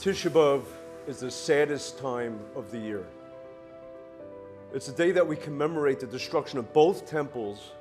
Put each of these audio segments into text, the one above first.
Tisha B'Av is the saddest time of the year. It's a day that we commemorate the destruction of both temples,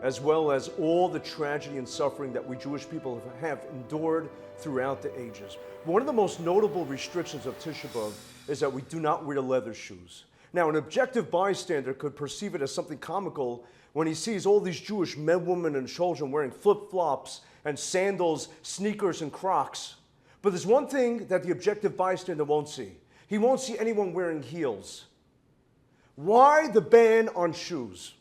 as well as all the tragedy and suffering that we Jewish people have endured throughout the ages. One of the most notable restrictions of Tisha B'Av is that we do not wear leather shoes. Now, an objective bystander could perceive it as something comical when he sees all these Jewish men, women, and children wearing flip-flops and sandals, sneakers, and Crocs. But there's one thing that the objective bystander won't see. He won't see anyone wearing heels. Why the ban on shoes?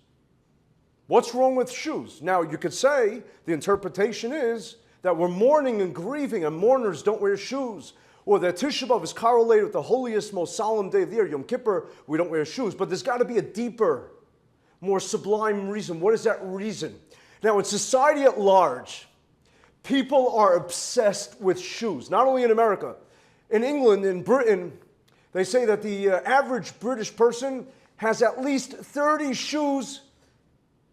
What's wrong with shoes? Now, you could say the interpretation is that we're mourning and grieving and mourners don't wear shoes, or that Tisha B'Av is correlated with the holiest, most solemn day of the year, Yom Kippur, we don't wear shoes. But there's got to be a deeper, more sublime reason. What is that reason? Now, in society at large, people are obsessed with shoes, not only in America. In England, in Britain, they say that the average British person has at least 30 shoes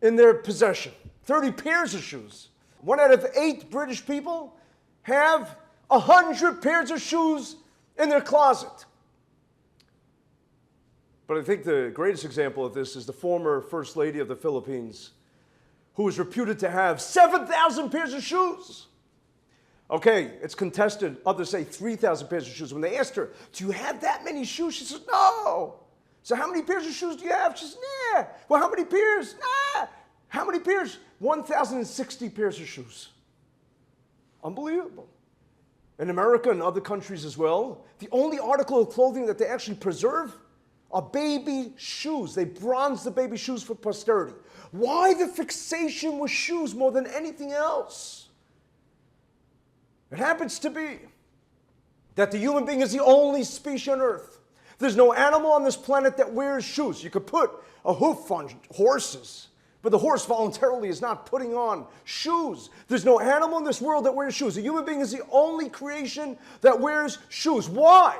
in their possession, 30 pairs of shoes. 1 out of 8 British people have 100 pairs of shoes in their closet. But I think the greatest example of this is the former First Lady of the Philippines, who is reputed to have 7,000 pairs of shoes. Okay, it's contested. Others say 3,000 pairs of shoes. When they asked her, do you have that many shoes? She says, no. So how many pairs of shoes do you have? She says, nah. Well, how many pairs? Nah. How many pairs? 1,060 pairs of shoes. Unbelievable. In America and other countries as well, the only article of clothing that they actually preserve are baby shoes. They bronze the baby shoes for posterity. Why the fixation with shoes more than anything else? It happens to be that the human being is the only species on earth. There's no animal on this planet that wears shoes. You could put a hoof on horses, but the horse voluntarily is not putting on shoes. There's no animal in this world that wears shoes. A human being is the only creation that wears shoes. Why?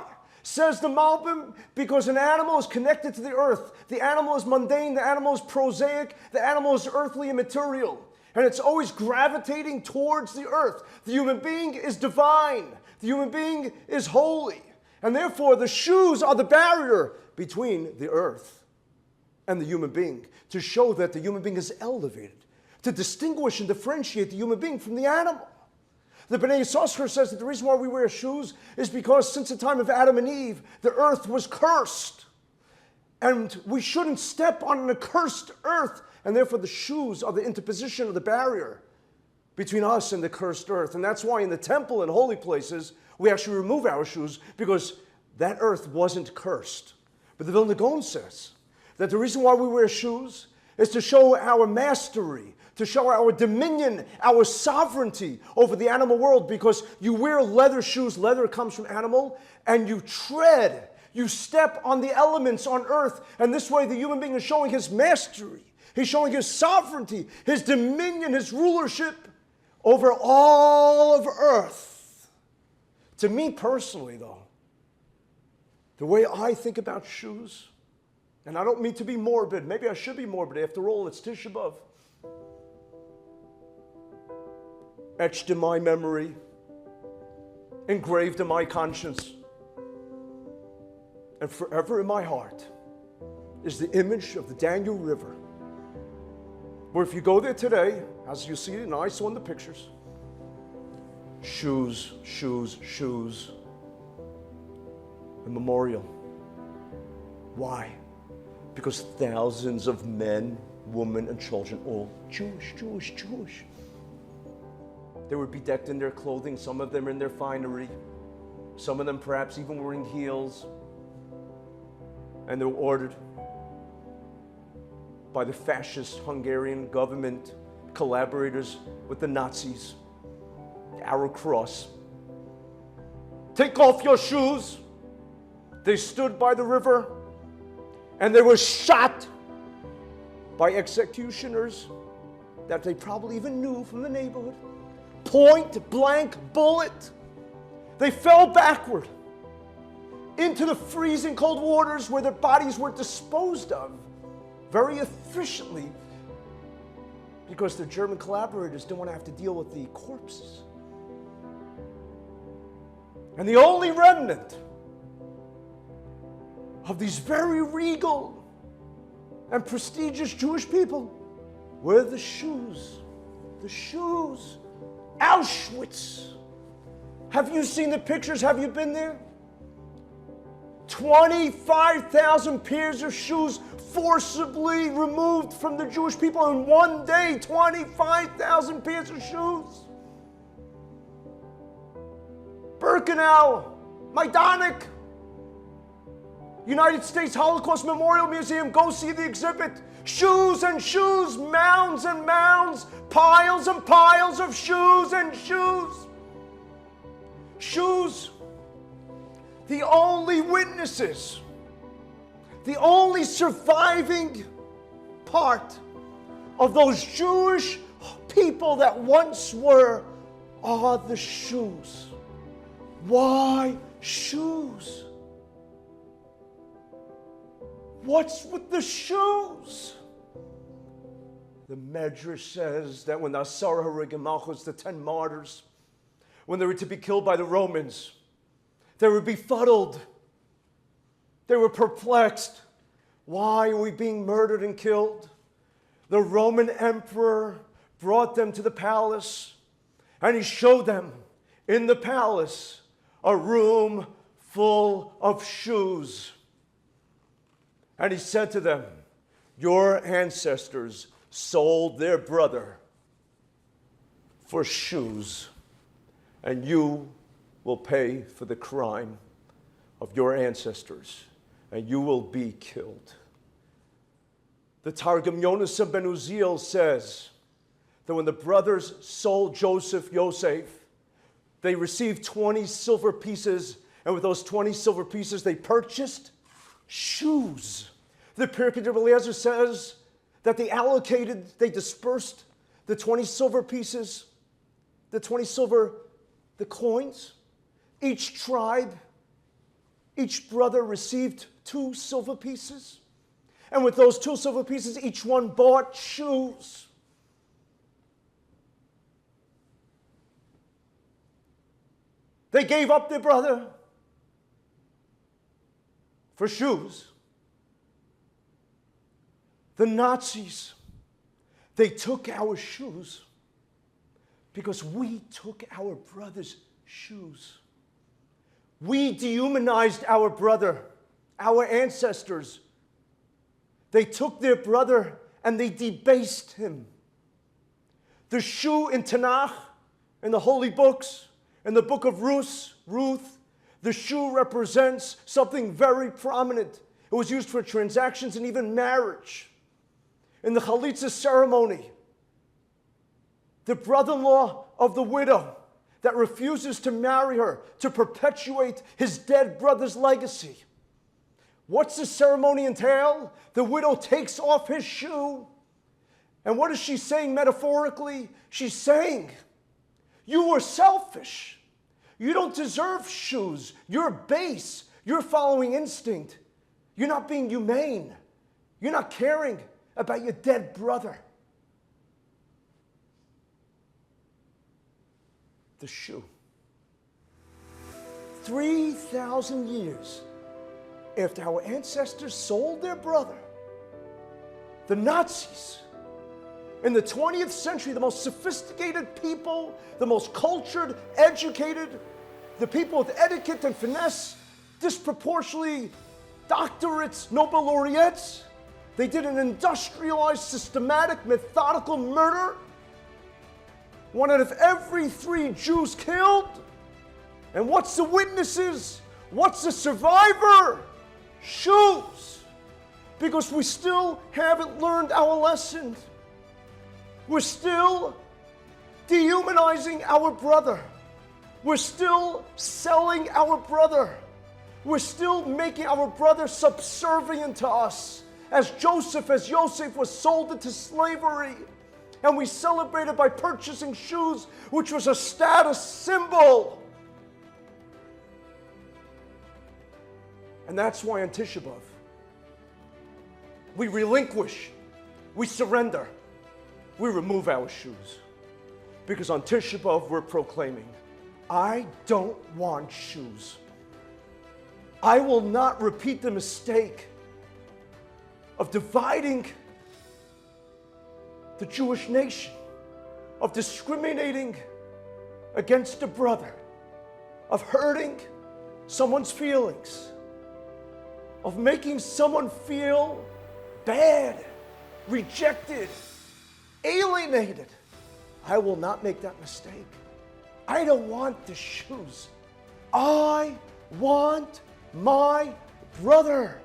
Says the Malbim, because an animal is connected to the earth. The animal is mundane, the animal is prosaic, the animal is earthly and material. And it's always gravitating towards the earth. The human being is divine. The human being is holy. And therefore, the shoes are the barrier between the earth and the human being, to show that the human being is elevated, to distinguish and differentiate the human being from the animal. The B'nai Yissaschar says that the reason why we wear shoes is because since the time of Adam and Eve, the earth was cursed. And we shouldn't step on an accursed earth. And therefore the shoes are the interposition of the barrier between us and the cursed earth. And that's why in the temple and holy places, we actually remove our shoes, because that earth wasn't cursed. But the Vilna Gaon says that the reason why we wear shoes is to show our mastery, to show our dominion, our sovereignty over the animal world, because you wear leather shoes, leather comes from animal, and you tread, you step on the elements on earth, and this way the human being is showing his mastery. He's showing his sovereignty, his dominion, his rulership over all of earth. To me personally, though, the way I think about shoes, and I don't mean to be morbid, maybe I should be morbid, after all, it's Tisha B'Av. Etched in my memory, engraved in my conscience, and forever in my heart is the image of the Danube River, where if you go there today, as you see it, and I saw in the pictures, shoes, shoes, shoes, a memorial. Why? Because thousands of men, women, and children, all Jewish, Jewish, Jewish. They were bedecked in their clothing, some of them in their finery, some of them perhaps even wearing heels. And they were ordered by the fascist Hungarian government, collaborators with the Nazis, the Arrow Cross. Take off your shoes. They stood by the river and they were shot by executioners that they probably even knew from the neighborhood. Point blank bullet. They fell backward into the freezing cold waters where their bodies were disposed of very efficiently, because the German collaborators didn't want to have to deal with the corpses. And the only remnant of these very regal and prestigious Jewish people were the shoes. The shoes. Auschwitz. Have you seen the pictures? Have you been there? 25,000 pairs of shoes forcibly removed from the Jewish people in one day. 25,000 pairs of shoes. Birkenau, Majdanek, United States Holocaust Memorial Museum, go see the exhibit. Shoes and shoes, mounds and mounds, piles and piles of shoes and shoes. Shoes, the only witnesses, the only surviving part of those Jewish people that once were, are the shoes. Why shoes? What's with the shoes? The Medrash says that when the Asara Harigim Malchus, the 10 martyrs, when they were to be killed by the Romans, they were befuddled. They were perplexed. Why are we being murdered and killed? The Roman emperor brought them to the palace, and he showed them in the palace a room full of shoes. And he said to them, your ancestors sold their brother for shoes, and you will pay for the crime of your ancestors, and you will be killed. The Targum Yonasah ben Uziel says that when the brothers sold Yosef, they received 20 silver pieces, and with those 20 silver pieces, they purchased shoes. The Pirkei Eliezer says that they dispersed the 20 silver pieces, the coins. Each tribe, each brother received 2 silver pieces. And with those 2 silver pieces, each one bought shoes. They gave up their brother for shoes. The Nazis, they took our shoes because we took our brother's shoes. We dehumanized our brother, our ancestors. They took their brother and they debased him. The shoe in Tanakh, in the holy books, in the book of Ruth, the shoe represents something very prominent. It was used for transactions and even marriage. In the chalitza ceremony, the brother-in-law of the widow that refuses to marry her to perpetuate his dead brother's legacy. What's the ceremony entail? The widow takes off his shoe. And what is she saying metaphorically? She's saying, you were selfish. You don't deserve shoes. You're base. You're following instinct. You're not being humane. You're not caring about your dead brother. The shoe. 3,000 years after our ancestors sold their brother, the Nazis, in the 20th century, the most sophisticated people, the most cultured, educated, the people with etiquette and finesse, disproportionately doctorates, Nobel laureates, they did an industrialized, systematic, methodical murder. 1 out of every 3 Jews killed. And what's the witnesses? What's the survivor? Shoes. Because we still haven't learned our lesson. We're still dehumanizing our brother. We're still selling our brother. We're still making our brother subservient to us. As Yosef was sold into slavery. And we celebrated by purchasing shoes, which was a status symbol. And that's why on Tisha B'Av, we relinquish, we surrender, we remove our shoes. Because on Tisha B'Av, we're proclaiming, I don't want shoes. I will not repeat the mistake of dividing the Jewish nation, of discriminating against a brother, of hurting someone's feelings, of making someone feel bad, rejected, alienated. I will not make that mistake. I don't want the shoes. I want my brother.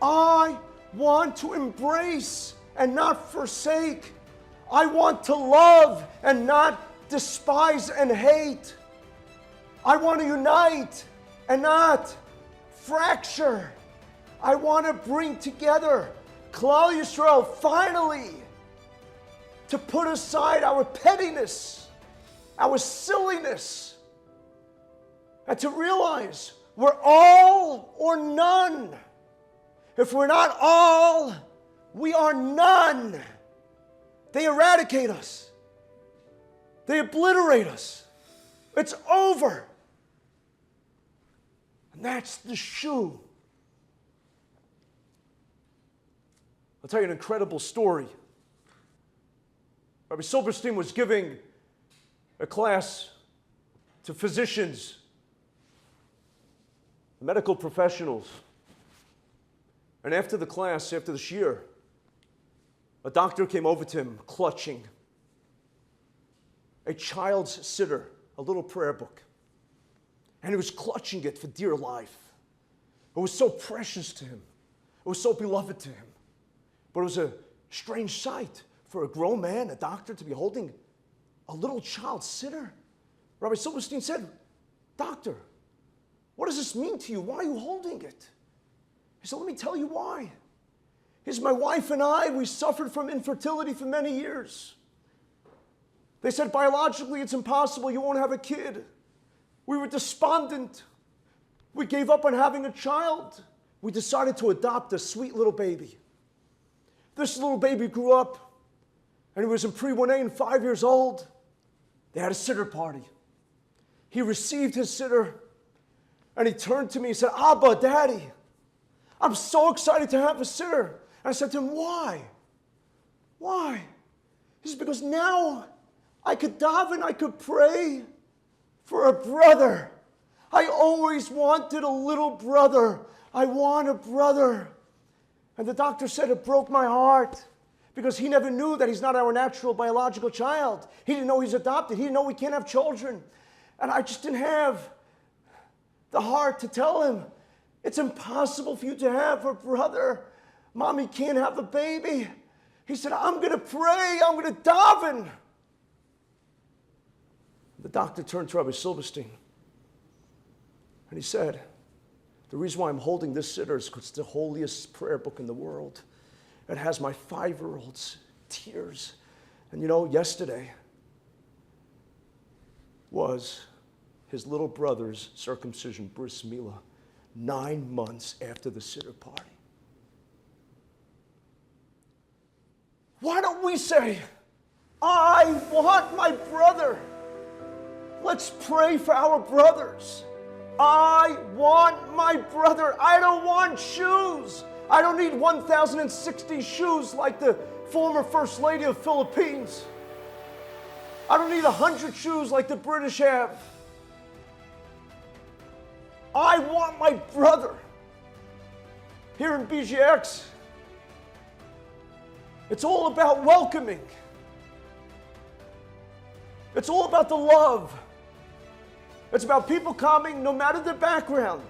I want to embrace and not forsake. I want to love and not despise and hate. I want to unite and not fracture. I want to bring together Klal Yisrael finally to put aside our pettiness, our silliness, and to realize we're all or none. If we're not all, we are none. They eradicate us. They obliterate us. It's over. And that's the shoe. I'll tell you an incredible story. Rabbi Silverstein was giving a class to physicians, medical professionals. And after the class, after the shiur, a doctor came over to him clutching a child's siddur, a little prayer book. And he was clutching it for dear life. It was so precious to him. It was so beloved to him. But it was a strange sight for a grown man, a doctor, to be holding a little child's siddur. Rabbi Silverstein said, "Doctor, what does this mean to you? Why are you holding it?" He said, "Let me tell you why. He said, my wife and I, we suffered from infertility for many years. They said, biologically, it's impossible. You won't have a kid. We were despondent. We gave up on having a child. We decided to adopt a sweet little baby. This little baby grew up, and he was in pre-1A and 5 years old. They had a siddur party. He received his siddur, and he turned to me and said, Abba, Daddy, I'm so excited to have a siddur. And I said to him, why? Why? He said, because now I could daven, I could pray for a brother. I always wanted a little brother. I want a brother. And the doctor said it broke my heart because he never knew that he's not our natural biological child. He didn't know he's adopted. He didn't know we can't have children. And I just didn't have the heart to tell him, it's impossible for you to have a brother. Mommy can't have a baby. He said, I'm going to pray. I'm going to daven. The doctor turned to Rabbi Silverstein and he said, the reason why I'm holding this siddur is because it's the holiest prayer book in the world. It has my 5-year-old's tears. And you know, yesterday was his little brother's circumcision, bris milah, 9 months after the siddur party. Why don't we say, I want my brother. Let's pray for our brothers. I want my brother. I don't want shoes. I don't need 1,060 shoes like the former First Lady of the Philippines. I don't need 100 shoes like the British have. I want my brother. Here in BJX, it's all about welcoming. It's all about the love. It's about people coming, no matter their background,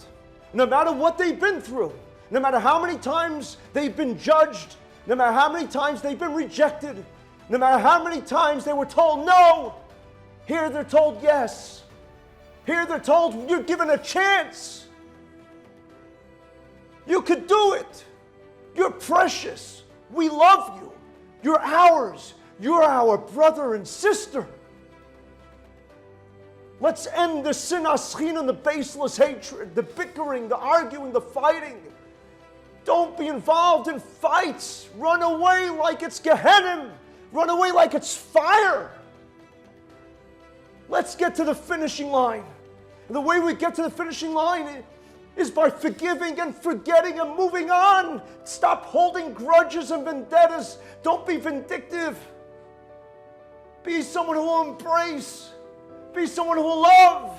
no matter what they've been through, no matter how many times they've been judged, no matter how many times they've been rejected, no matter how many times they were told no. Here they're told yes. Here they're told you're given a chance. You could do it. You're precious. We love you. You're ours. You're our brother and sister. Let's end the sinas chinam, the baseless hatred, the bickering, the arguing, the fighting. Don't be involved in fights. Run away like it's Gehenna. Run away like it's fire. Let's get to the finishing line. And the way we get to the finishing line is by forgiving and forgetting and moving on. Stop holding grudges and vendettas. Don't be vindictive. Be someone who will embrace. Be someone who will love.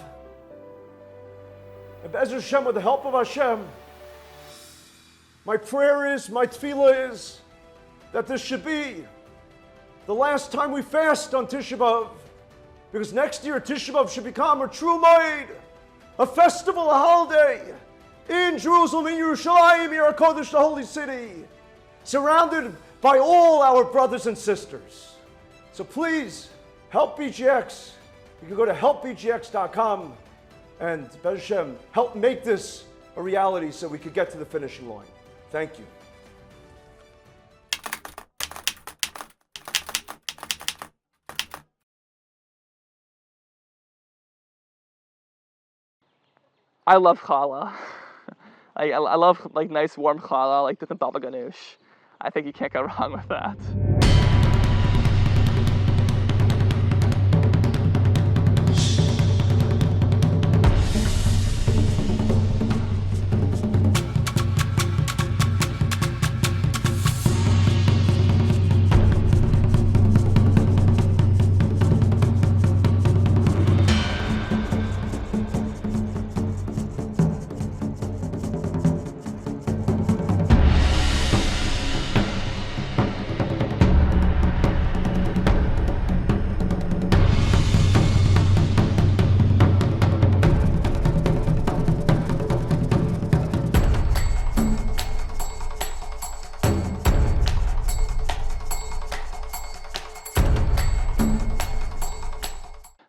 And Be'ez Hashem, with the help of Hashem, my prayer is, my tefillah is, that this should be the last time we fast on Tisha B'Av. Because next year, Tisha B'Av should become a true Moed, a festival, a holiday, in Jerusalem, in Yerushalayim, Yer HaKodesh, the holy city, surrounded by all our brothers and sisters. So please, help BJX. You can go to helpbjx.com and, Be'ez Hashem, help make this a reality so we could get to the finishing line. Thank you. I love challah. I love like nice warm challah, like the baba ganoush. I think you can't go wrong with that.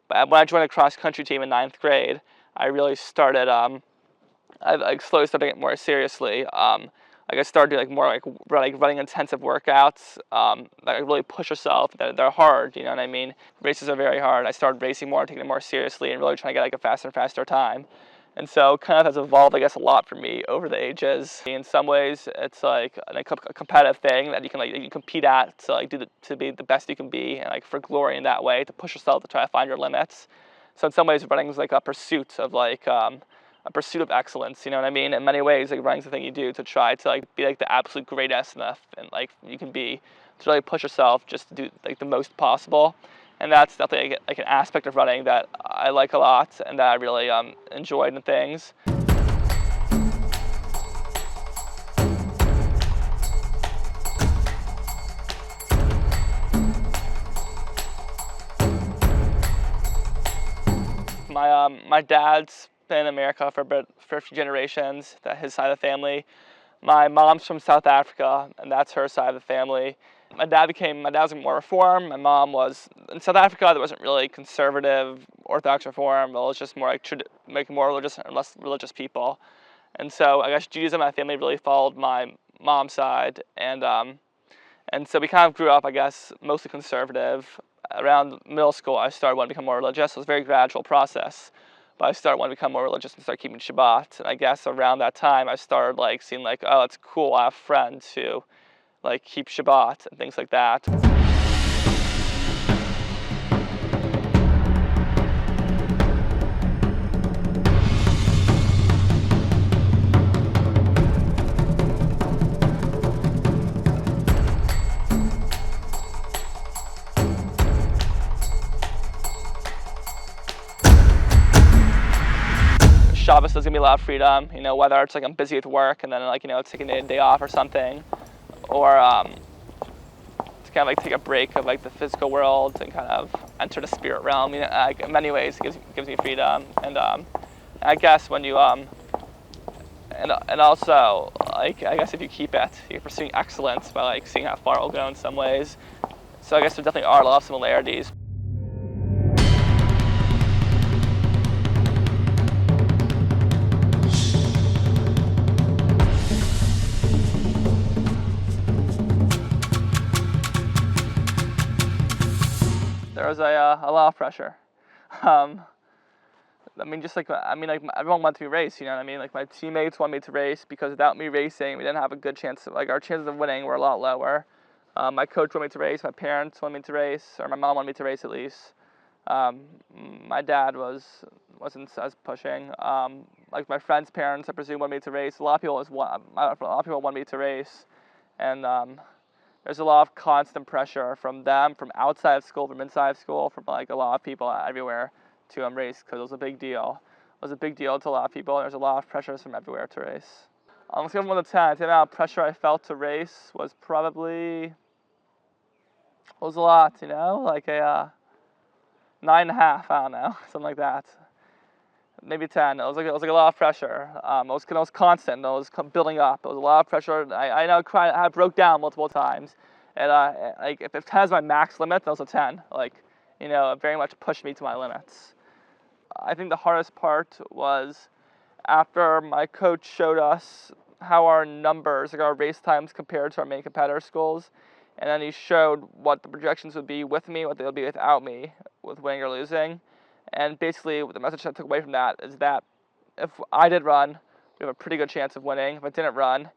But when I joined a cross-country team in 9th grade, I really started, I slowly started getting more seriously. I started doing more running intensive workouts, really push yourself. They're hard, you know what I mean? Races are very hard. I started racing more, taking it more seriously, and really trying to get a faster and faster time. And so kind of has evolved, I guess, a lot for me over the ages. In some ways, it's like a competitive thing that you can you compete at to be the best you can be, and for glory in that way, to push yourself to try to find your limits. So in some ways, running is like a pursuit of excellence. You know what I mean? In many ways, running's the thing you do to try to be the absolute greatest and you can be, to really push yourself just to do the most possible. And that's definitely an aspect of running that I like a lot and that I really enjoyed in things. My dad's been in America for a few generations. That's his side of the family. My mom's from South Africa, and that's her side of the family. My dad was more Reform. My mom was, in South Africa, there wasn't really conservative, Orthodox Reform. It was just more more religious and less religious people. And so I guess Judaism, my family really followed my mom's side. And so we kind of grew up, I guess, mostly conservative. Around middle school, I started wanting to become more religious. It was a very gradual process. But I started wanting to become more religious and start keeping Shabbat. And I guess around that time, I started seeing oh, it's cool, I have friends who keep Shabbat and things like that. Shabbos does give me a lot of freedom, whether it's I'm busy with work and then taking a day off or something, or to kind of take a break of the physical world and kind of enter the spirit realm. In many ways, it gives me freedom, and I guess when you and also I guess if you keep it, you're pursuing excellence by seeing how far it'll go in some ways. So I guess there definitely are a lot of similarities. There was a lot of pressure. Everyone wanted to race, you know what I mean? My teammates wanted me to race because without me racing, we didn't have a good chance. Our chances of winning were a lot lower. My coach wanted me to race, my parents wanted me to race, or my mom wanted me to race at least. My dad wasn't as pushing. Like my friends' parents, I presume, wanted me to race. A lot of people wanted me to race, and there's a lot of constant pressure from them, from outside of school, from inside of school, from like a lot of people everywhere to race, because it was a big deal. It was a big deal to a lot of people, and there's a lot of pressures from everywhere to race. Let's give 1 to 10. The amount of pressure I felt to race was probably, was a lot, like a 9.5, I don't know, something like that. Maybe 10. It was like a lot of pressure. It was constant. It was building up. It was a lot of pressure. I know I broke down multiple times. And like if 10 is my max limit, that was a 10. Like, it very much pushed me to my limits. I think the hardest part was after my coach showed us how our numbers, like our race times, compared to our main competitor schools, and then he showed what the projections would be with me, what they would be without me, with winning or losing. And basically, the message I took away from that is that if I did run, we have a pretty good chance of winning. If I didn't run,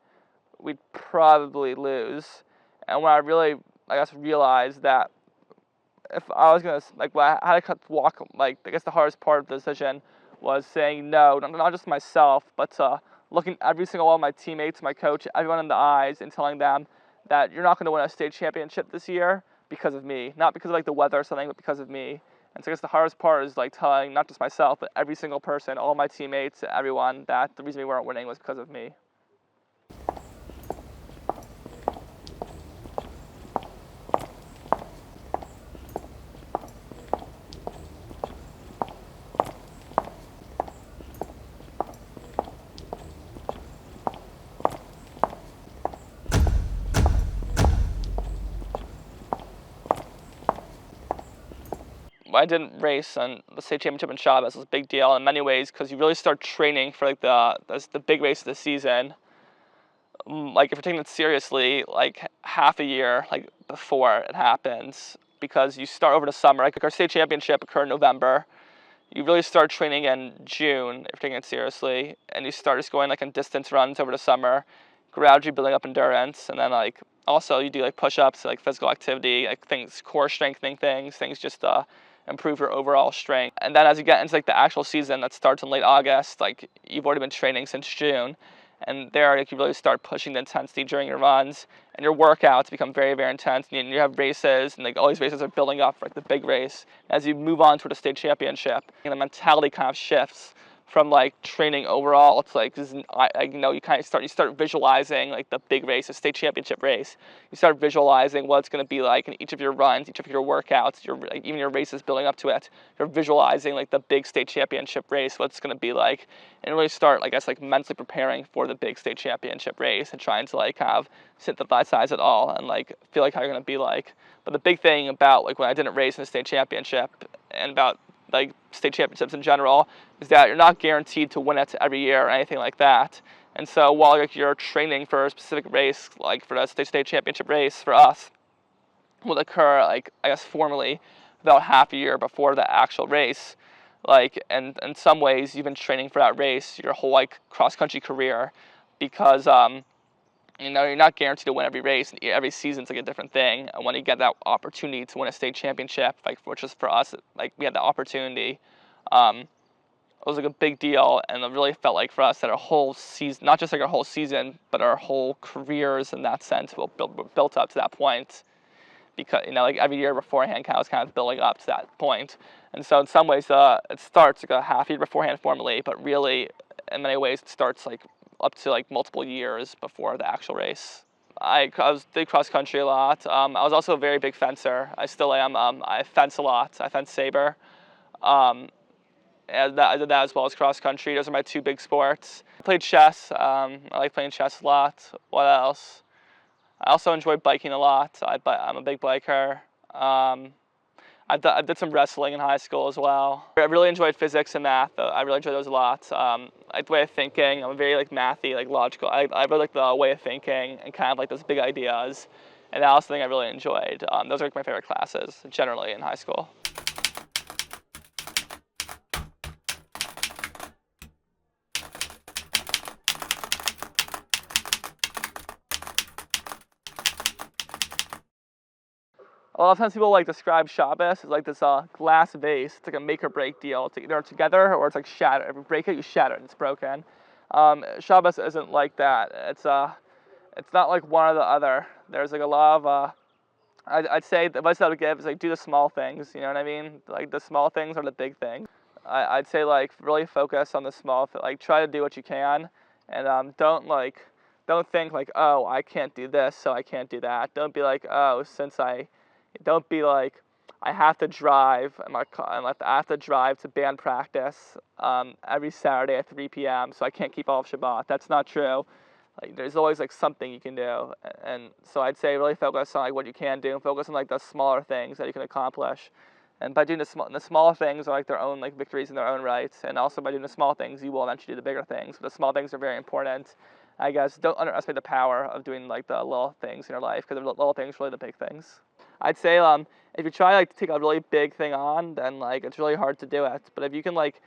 we'd probably lose. And when I really, realized that if I was gonna, when I had to walk, I guess the hardest part of the decision was saying no, not just myself, but to looking every single one of my teammates, my coach, everyone in the eyes, and telling them that you're not going to win a state championship this year because of me, not because of the weather or something, but because of me. And so I guess the hardest part is telling not just myself, but every single person, all my teammates, everyone, that the reason we weren't winning was because of me. I didn't race on the state championship in Shabbos. It was a big deal in many ways because you really start training for the big race of the season. If you're taking it seriously, half a year before it happens, because you start over the summer. Our state championship occurred in November. You really start training in June if you're taking it seriously, and you start just going on distance runs over the summer, gradually building up endurance, and then also you do push-ups, physical activity, things, core strengthening things just to improve your overall strength. And then as you get into the actual season that starts in late August, you've already been training since June, and there you really start pushing the intensity during your runs, and your workouts become very, very intense, and you have races, and all these races are building up for the big race. As you move on to the state championship, and the mentality kind of shifts from training overall to you start visualizing the big race, the state championship race. You start visualizing what it's going to be like in each of your runs, each of your workouts, even your races building up to it. You're visualizing the big state championship race, what it's going to be like, and really start mentally preparing for the big state championship race and trying to kind of synthesize it all and feel how you're going to be like. But the big thing about when I didn't race in the state championship and about state championships in general is that you're not guaranteed to win it every year or anything like that. And so while you're training for a specific race, for the state championship race for us will occur formally about half a year before the actual race. And in some ways you've been training for that race your whole cross country career, because you're not guaranteed to win every race. Every season's a different thing. And when you get that opportunity to win a state championship, which is for us, we had the opportunity, it was a big deal. And it really felt for us that our whole season, not just our whole season, but our whole careers in that sense were built up to that point. Because every year beforehand was kind of building up to that point. And so in some ways it starts a half year beforehand formally, but really in many ways it starts up to multiple years before the actual race. I did cross country a lot. I was also a very big fencer. I still am. I fence a lot. I fence saber. And I did that as well as cross country. Those are my two big sports. I played chess. I like playing chess a lot. What else? I also enjoy biking a lot. I'm a big biker. I did some wrestling in high school as well. I really enjoyed physics and math. I really enjoyed those a lot. I like the way of thinking. I'm very mathy, logical. I really like the way of thinking and kind of those big ideas. And that was something I really enjoyed. Those are my favorite classes generally in high school. A lot of times people like describe Shabbos as like this glass vase. It's like a make or break deal. It's either together or it's like shattered. If you break it, you shatter it. It's broken. Shabbos isn't like that. It's not like one or the other. There's like a lot of I'd say the advice I would give is like do the small things. You know what I mean? Like the small things are the big things. I'd say like really focus on the small. Like try to do what you can, and don't think like, oh, I can't do this, so I can't do that. Don't be like, oh, don't be like, I have to drive I have to drive to band practice every Saturday at 3 p.m. so I can't keep off Shabbat. That's not true. Like there's always like something you can do, and so I'd say really focus on like what you can do, and focus on like the smaller things that you can accomplish. And by doing the smaller things are like their own like victories in their own rights, and also by doing the small things, you will eventually do the bigger things. But the small things are very important. I guess don't underestimate the power of doing like the little things in your life, because the little things are really the big things. I'd say if you try like to take a really big thing on, then like it's really hard to do it. But if you can like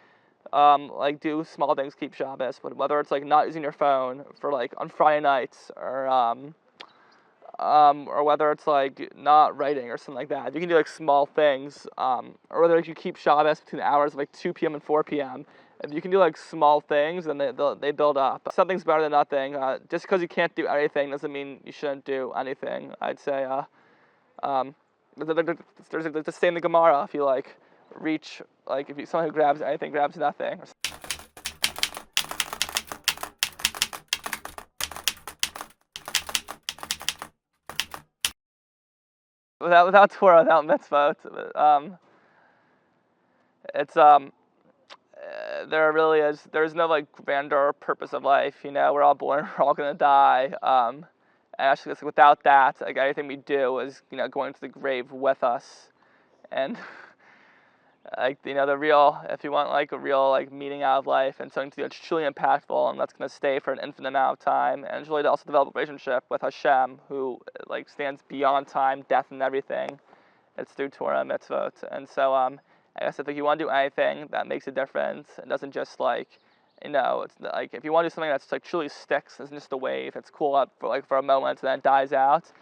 do small things, keep Shabbos. But whether it's like not using your phone for like on Friday nights, or whether it's like not writing or something like that, you can do like small things. Or whether like, you keep Shabbos between the hours of like 2 p.m. and 4 p.m. If you can do like small things, then they build up. Something's better than nothing. Just because you can't do anything doesn't mean you shouldn't do anything. I'd say there's the same in the Gemara. If you like reach, like if you someone who grabs anything grabs nothing. Without Torah, without mitzvot, it's there's no like grander purpose of life. You know, we're all born, we're all gonna die. And actually, it's without that, like everything we do is going to the grave with us, and like if you want like a real like meaning out of life and something that's truly impactful and that's gonna stay for an infinite amount of time, and it's really to also develop a relationship with Hashem, who like stands beyond time, death, and everything. It's through Torah and mitzvot. And so I guess if you want to do anything that makes a difference, it doesn't just like it's like if you want to do something that's like truly sticks, isn't just a wave. It's cool up for a moment and then it dies out.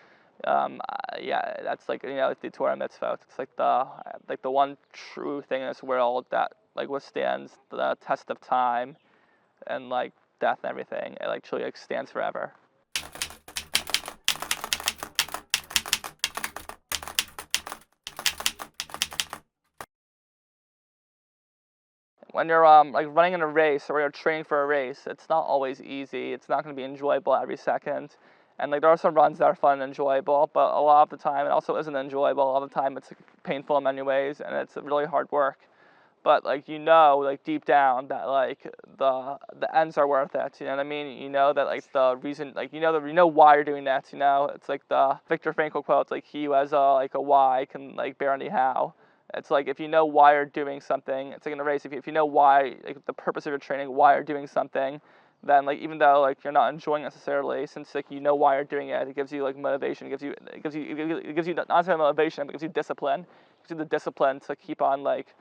Yeah, that's like it's the Torah mitzvot. It's like the one true thing in this world that like withstands the test of time and like death and everything. It like truly like stands forever. When you're like running in a race or you're training for a race, it's not always easy. It's not going to be enjoyable every second. And like there are some runs that are fun and enjoyable, but a lot of the time it also isn't enjoyable. A lot of the time it's painful in many ways, and it's really hard work. But like like deep down that like the ends are worth it. You know what I mean? You know that like the reason, like you know why you're doing that. It's like the Viktor Frankl quote. It's like he who has a why can like bear any how. It's like if you know why you're doing something, it's like in a race. If you know why, like the purpose of your training, why you're doing something, then like even though like you're not enjoying necessarily, since like you know why you're doing it, it gives you like motivation. It gives you not necessarily motivation, but it gives you discipline. It gives you the discipline to keep on like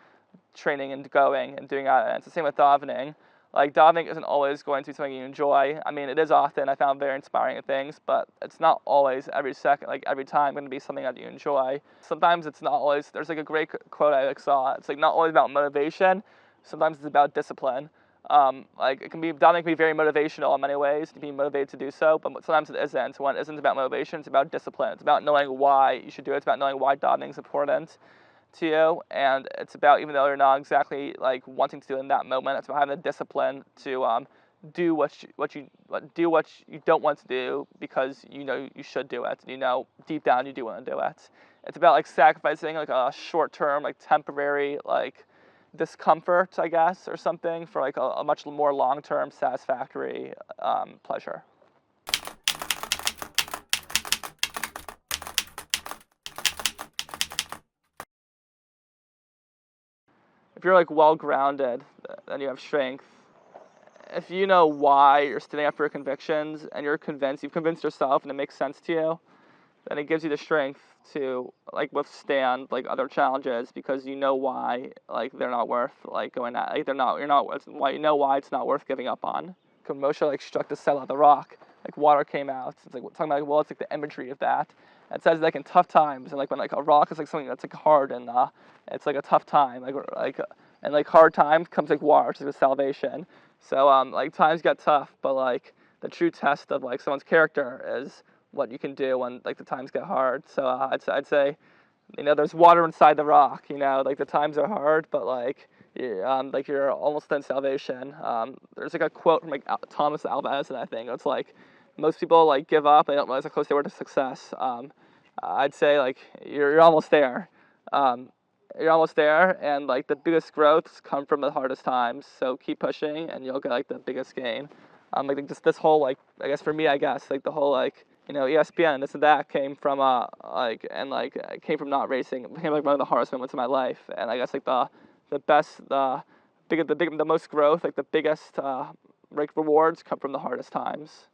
training and going and doing it. And it's the same with davening. Like davening isn't always going to be something you enjoy. I mean, it is often. I found very inspiring things, but it's not always every second, like every time, going to be something that you enjoy. Sometimes it's not always. There's like a great quote I saw. It's like not always about motivation. Sometimes it's about discipline. Like davening can be very motivational in many ways to be motivated to do so, but sometimes it isn't. When it isn't about motivation, it's about discipline. It's about knowing why you should do it. It's about knowing why davening is important to you, and it's about, even though you're not exactly like wanting to do it in that moment, it's about having the discipline to do what you don't want to do because you should do it. Deep down you do want to do it. It's about like sacrificing like a short-term, like temporary, like discomfort, I guess, or something for like a much more long-term satisfactory pleasure. If you're like well-grounded, then you have strength. If you know why you're standing up for your convictions and you've convinced yourself and it makes sense to you, then it gives you the strength to like withstand like other challenges, because you know why like they're not worth like going at. Like why you know why it's not worth giving up on. Because Moshe like struck the cell at the rock. like water came out. It's like talking about like, well, it's like the imagery of that. It says like in tough times, and like when like a rock is like something that's like hard, and it's like a tough time, and like hard times comes like water, which is like salvation. So like times get tough, but like the true test of like someone's character is what you can do when like the times get hard. So I'd say, you know, there's water inside the rock. You know, like the times are hard, but like you're almost in salvation. There's like a quote from like Thomas Alva Edison, I think. It's like most people like give up. They don't realize how close they were to success. I'd say like you're almost there. You're almost there, and like the biggest growths come from the hardest times. So keep pushing, and you'll get like the biggest gain. Like just this whole like, I guess for me, I guess like the whole like, you know, ESPN, this and that came from it came from not racing. It became like one of the hardest moments of my life, and I guess like the most growth, like the biggest like rewards come from the hardest times.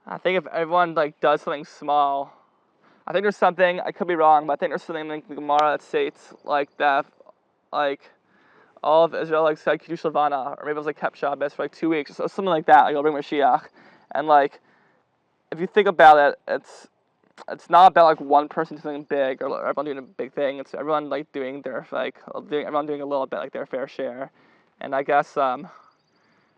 I think if everyone like does something small, I think there's something, I could be wrong, but I think there's something like the Gemara that states like that, like all of Israel like said Kiddush Levana, or maybe it was like kept Shabbos for like 2 weeks, or something like that, like it'll bring Mashiach. And like, if you think about it, it's not about like one person doing something big or everyone doing a big thing. It's everyone like doing their everyone doing a little bit, like their fair share. And I guess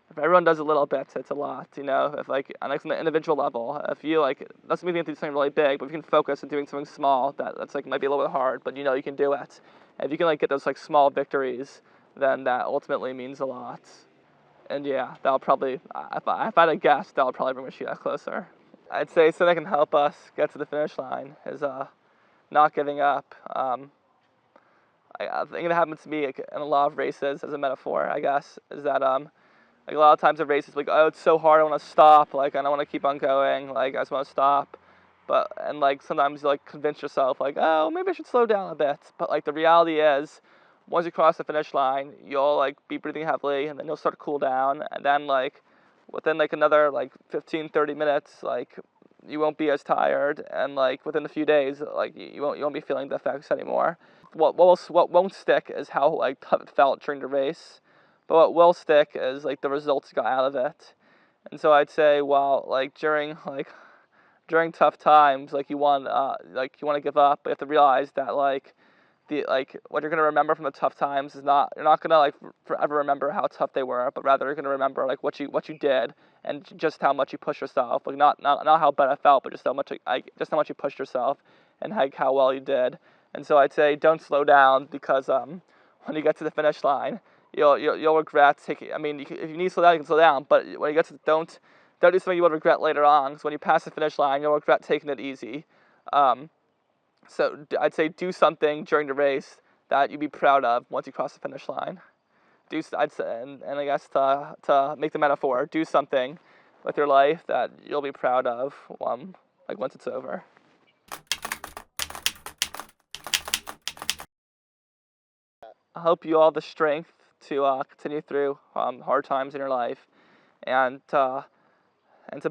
if everyone does a little bit, it's a lot, you know. If like on the individual level, if you like, doesn't mean you have to do something really big, but if you can focus on doing something small, that's like might be a little bit hard, but you know you can do it. And if you can like get those like small victories, then that ultimately means a lot. And yeah, that'll probably, if I had to guess, that'll probably bring Mashiach closer. I'd say something that can help us get to the finish line is not giving up. I think it happens to me like, in a lot of races as a metaphor, I guess, is that like a lot of times in races, like, oh, it's so hard, I want to stop, like, I don't want to keep on going, like, I just want to stop. And like, sometimes you like convince yourself, like, oh, maybe I should slow down a bit. But like, the reality is, once you cross the finish line, you'll like be breathing heavily, and then you'll start to cool down, and then like, within like another like 15-30 minutes, like, you won't be as tired, and like, within a few days, like, you won't be feeling the effects anymore. What won't stick is how like tough it felt during the race. But what will stick is like the results you got out of it. And so I'd say, while like during tough times, like you want to give up, but you have to realize that like what you're gonna remember from the tough times is you're not gonna like forever remember how tough they were, but rather you're gonna remember like what you did and just how much you pushed yourself. Like not how bad it felt, but just how much you pushed yourself and like how well you did. And so I'd say don't slow down, because when you get to the finish line, you'll regret taking. I mean, if you need to slow down, you can slow down. But when you get to don't do something you will regret later on. Because when you pass the finish line, you'll regret taking it easy. So I'd say do something during the race that you'd be proud of once you cross the finish line. I'd say, and I guess to make the metaphor, do something with your life that you'll be proud of, like once it's over. I hope you all have the strength to continue through hard times in your life, and to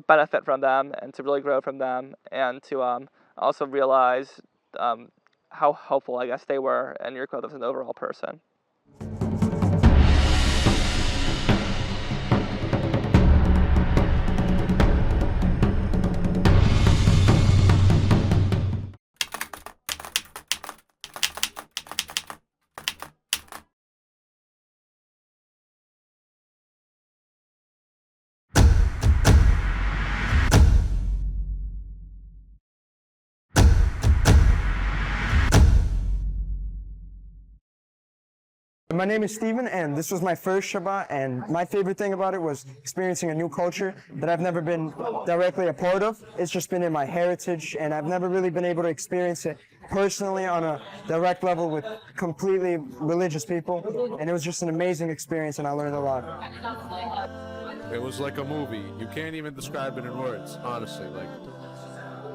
benefit from them, and to really grow from them, and to also realize how helpful, I guess, they were in your growth as an overall person. My name is Steven, and this was my first Shabbat, and my favorite thing about it was experiencing a new culture that I've never been directly a part of. It's just been in my heritage, and I've never really been able to experience it personally on a direct level with completely religious people, and it was just an amazing experience, and I learned a lot. It was like a movie. You can't even describe it in words, honestly. Like,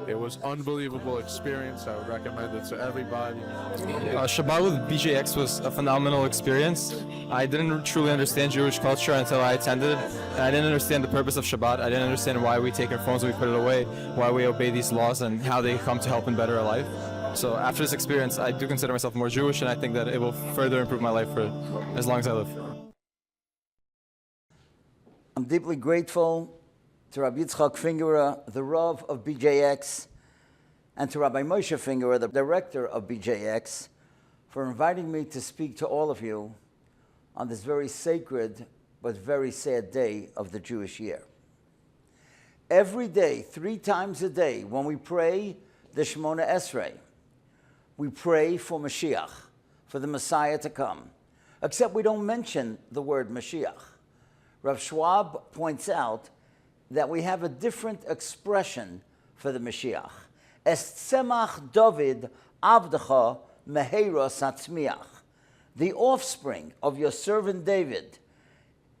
it was unbelievable experience. I would recommend it to everybody. Shabbat with BJX was a phenomenal experience. I didn't truly understand Jewish culture until I attended. I didn't understand the purpose of Shabbat. I didn't understand why we take our phones and we put it away, why we obey these laws, and how they come to help and better our life. So after this experience, I do consider myself more Jewish, and I think that it will further improve my life for as long as I live. I'm deeply grateful to Rabbi Yitzchok Fingerer, the Rav of BJX, and to Rabbi Moshe Fingerer, the director of BJX, for inviting me to speak to all of you on this very sacred but very sad day of the Jewish year. Every day, 3 times a day, when we pray the Shemona Esrei, we pray for Mashiach, for the Messiah to come, except we don't mention the word Mashiach. Rav Schwab points out that we have a different expression for the Mashiach. Es tzemach David avdecha meheros hatzmiach. The offspring of your servant David,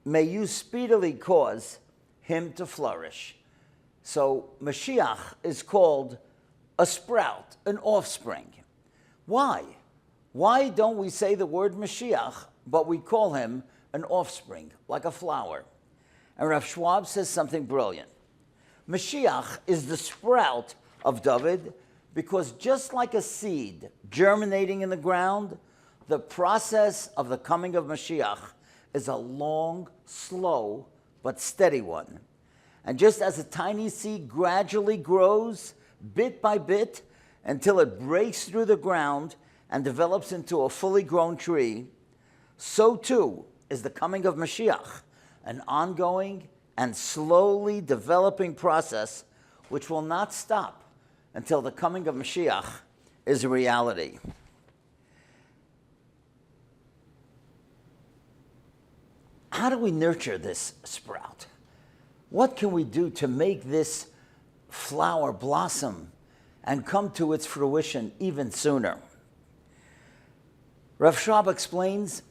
may you speedily cause him to flourish. So Mashiach is called a sprout, an offspring. Why? Why don't we say the word Mashiach, but we call him an offspring, like a flower? And Rav Schwab says something brilliant. Mashiach is the sprout of David, because just like a seed germinating in the ground, the process of the coming of Mashiach is a long, slow, but steady one. And just as a tiny seed gradually grows, bit by bit, until it breaks through the ground and develops into a fully grown tree, so too is the coming of Mashiach, an ongoing and slowly developing process which will not stop until the coming of Mashiach is a reality. How do we nurture this sprout? What can we do to make this flower blossom and come to its fruition even sooner? Rav Schwab explains,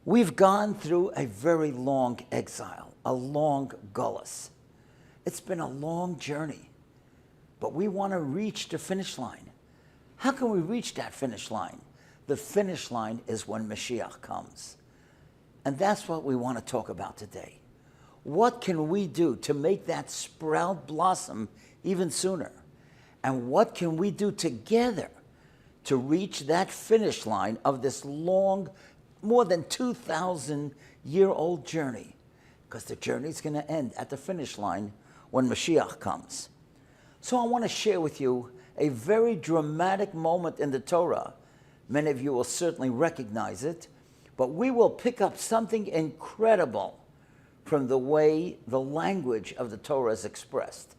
we've gone through a very long exile, a long gullus. It's been a long journey, but we want to reach the finish line. How can we reach that finish line? The finish line is when Mashiach comes. And that's what we want to talk about today. What can we do to make that sprout blossom even sooner? And what can we do together to reach that finish line of this long, more than 2,000-year-old journey? Because the journey is going to end at the finish line when Mashiach comes. So I want to share with you a very dramatic moment in the Torah. Many of you will certainly recognize it, but we will pick up something incredible from the way the language of the Torah is expressed.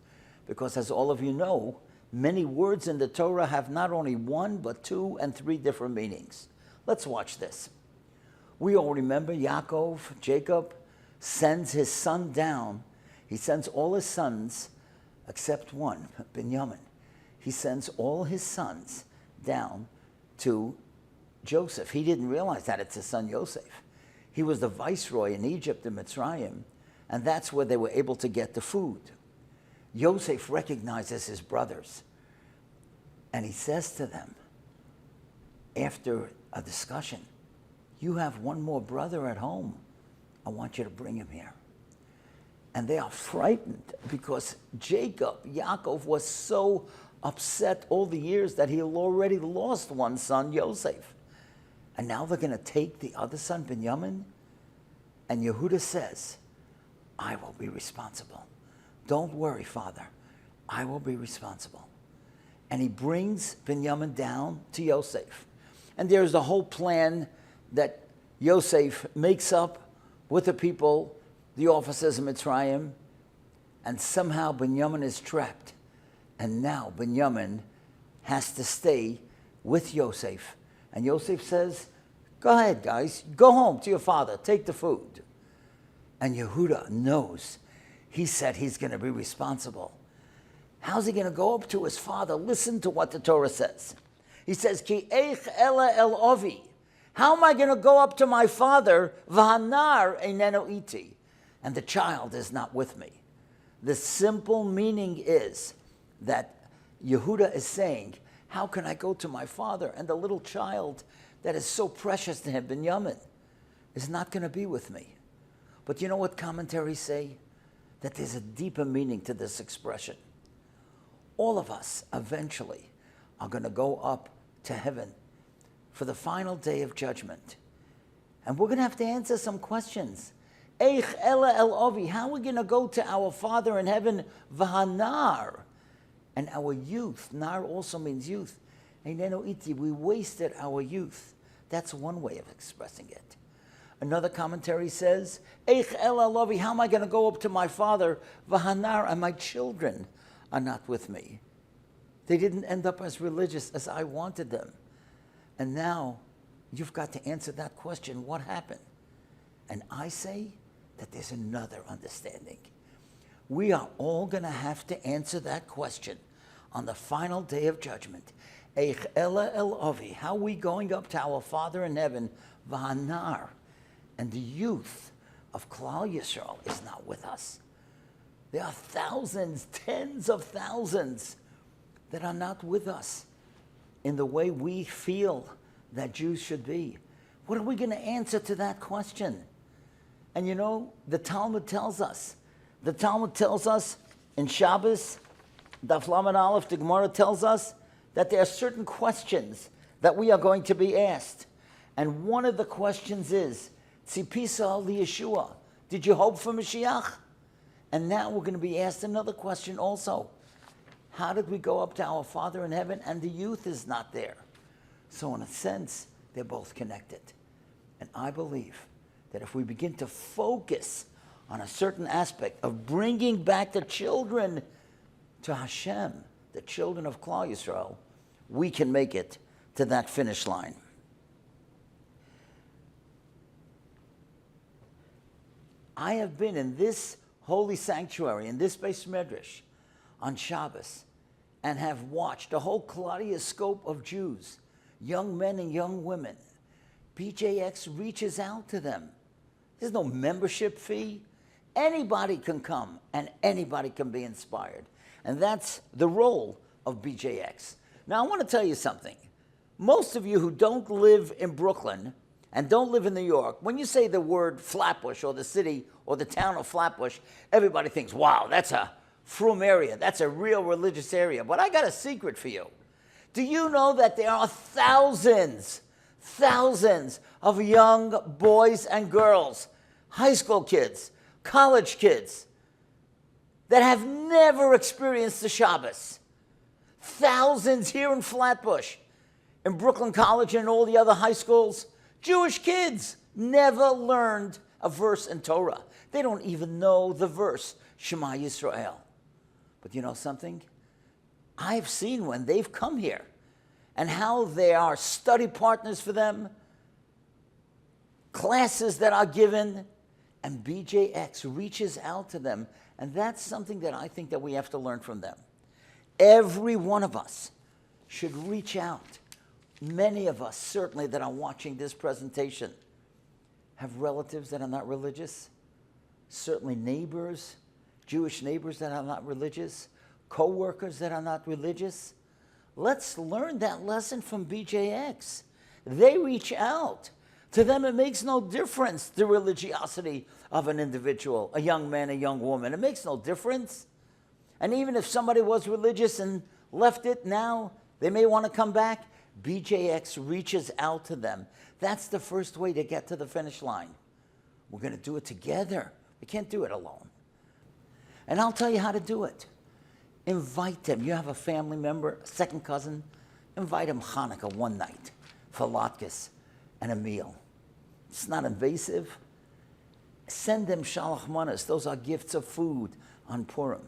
Because as all of you know, many words in the Torah have not only 1, but 2 and 3 different meanings. Let's watch this. We all remember Jacob sends his son down. He sends all his sons except one, Binyamin. He sends all his sons down to Joseph. He didn't realize that it's his son Yosef. He was the viceroy in Egypt and Mitzrayim, and that's where they were able to get the food. Yosef recognizes his brothers, and he says to them, after a discussion, you have one more brother at home. I want you to bring him here. And they are frightened because Yaakov was so upset all the years that he had already lost one son, Yosef. And now they're going to take the other son, Binyamin? And Yehuda says, I will be responsible. Don't worry, Father. I will be responsible. And he brings Binyamin down to Yosef. And there's a whole plan that Yosef makes up with the people, the officers of Mitzrayim, and somehow Binyamin is trapped. And now Binyamin has to stay with Yosef. And Yosef says, go ahead, guys. Go home to your father. Take the food. And Yehuda knows. He said he's going to be responsible. How's he going to go up to his father? Listen to what the Torah says. He says, Ki eich ela el ovi. How am I going to go up to my father? V'hanar eineno iti. And the child is not with me. The simple meaning is that Yehuda is saying, how can I go to my father? And the little child that is so precious to him, Binyamin, is not going to be with me. But you know what commentaries say? That there's a deeper meaning to this expression. All of us eventually are going to go up to heaven for the final day of judgment. And we're going to have to answer some questions. Eich ela el ovi, how are we going to go to our Father in heaven, v'hanar, and our youth? Nar also means youth. Einenu iti, we wasted our youth. That's one way of expressing it. Another commentary says, Eich ela el ovi, how am I going to go up to my Father, v'hanar, and my children are not with me? They didn't end up as religious as I wanted them. And now you've got to answer that question, what happened? And I say that there's another understanding. We are all going to have to answer that question on the final day of judgment. Eich ela el ovi, how are we going up to our Father in heaven, v'hanar, and the youth of Klal Yisrael is not with us. There are thousands, tens of thousands that are not with us in the way we feel that Jews should be. What are we going to answer to that question? And you know, the Talmud tells us in Shabbos, Daf Lamed Aleph, the Gemara tells us that there are certain questions that we are going to be asked. And one of the questions is, Tzipisa liyeshua, did you hope for Mashiach? And now we're going to be asked another question also. How did we go up to our Father in heaven and the youth is not there? So in a sense, they're both connected. And I believe that if we begin to focus on a certain aspect of bringing back the children to Hashem, the children of Klal Yisrael, we can make it to that finish line. I have been in this holy sanctuary, in this Beis Medrash, on Shabbos, and have watched a whole kaleidoscope of Jews, young men and young women. BJX reaches out to them. There's no membership fee. Anybody can come and anybody can be inspired. And that's the role of BJX. Now I want to tell you something. Most of you who don't live in Brooklyn and don't live in New York, when you say the word Flatbush or the city or the town of Flatbush, everybody thinks, wow, that's a frum area. That's a real religious area. But I got a secret for you. Do you know that there are thousands of young boys and girls, high school kids, college kids, that have never experienced the Shabbos? Thousands here in Flatbush, in Brooklyn College and all the other high schools. Jewish kids never learned a verse in Torah. They don't even know the verse, Shema Yisrael. But you know something? I've seen when they've come here and how they are study partners for them, classes that are given, and BJX reaches out to them. And that's something that I think that we have to learn from them. Every one of us should reach out. Many of us, certainly, that are watching this presentation have relatives that are not religious, certainly neighbors, Jewish neighbors that are not religious, co-workers that are not religious. Let's learn that lesson from BJX. They reach out. To them, it makes no difference, the religiosity of an individual, a young man, a young woman. It makes no difference. And even if somebody was religious and left it, now they may want to come back. BJX reaches out to them. That's the first way to get to the finish line. We're going to do it together. We can't do it alone. And I'll tell you how to do it. Invite them. You have a family member, a second cousin, invite them Hanukkah one night for latkes and a meal. It's not invasive. Send them shalach manas. Those are gifts of food on Purim.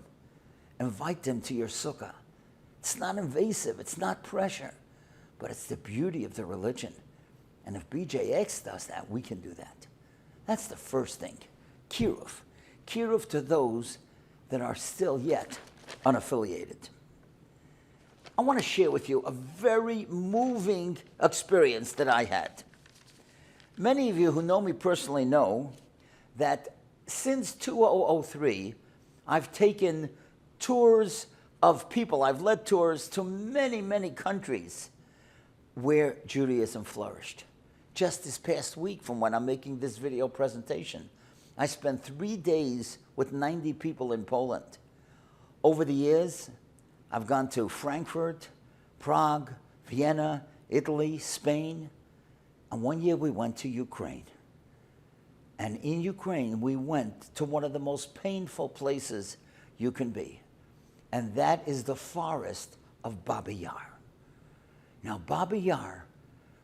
Invite them to your sukkah. It's not invasive. It's not pressure. But it's the beauty of the religion. And if BJX does that, we can do that. That's the first thing. Kiruv. Kiruv to those that are still yet unaffiliated. I want to share with you a very moving experience that I had. Many of you who know me personally know that since 2003, I've taken tours of people. I've led tours to many, many countries where Judaism flourished. Just this past week, from when I'm making this video presentation, I spent 3 days with 90 people in Poland. Over the years, I've gone to Frankfurt, Prague, Vienna, Italy, Spain. And one year we went to Ukraine. And in Ukraine, we went to one of the most painful places you can be. And that is the forest of Babi Yar. Now, Babi Yar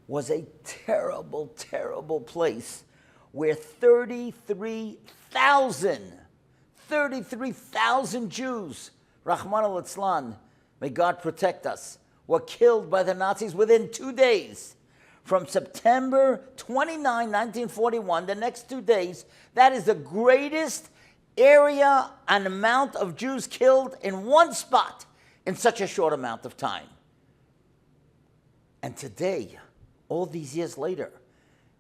was a terrible, terrible place where 33,000 Jews, Rahman al-Islam, may God protect us, were killed by the Nazis within 2 days. From September 29, 1941, the next 2 days, that is the greatest area and amount of Jews killed in one spot in such a short amount of time. And today, all these years later,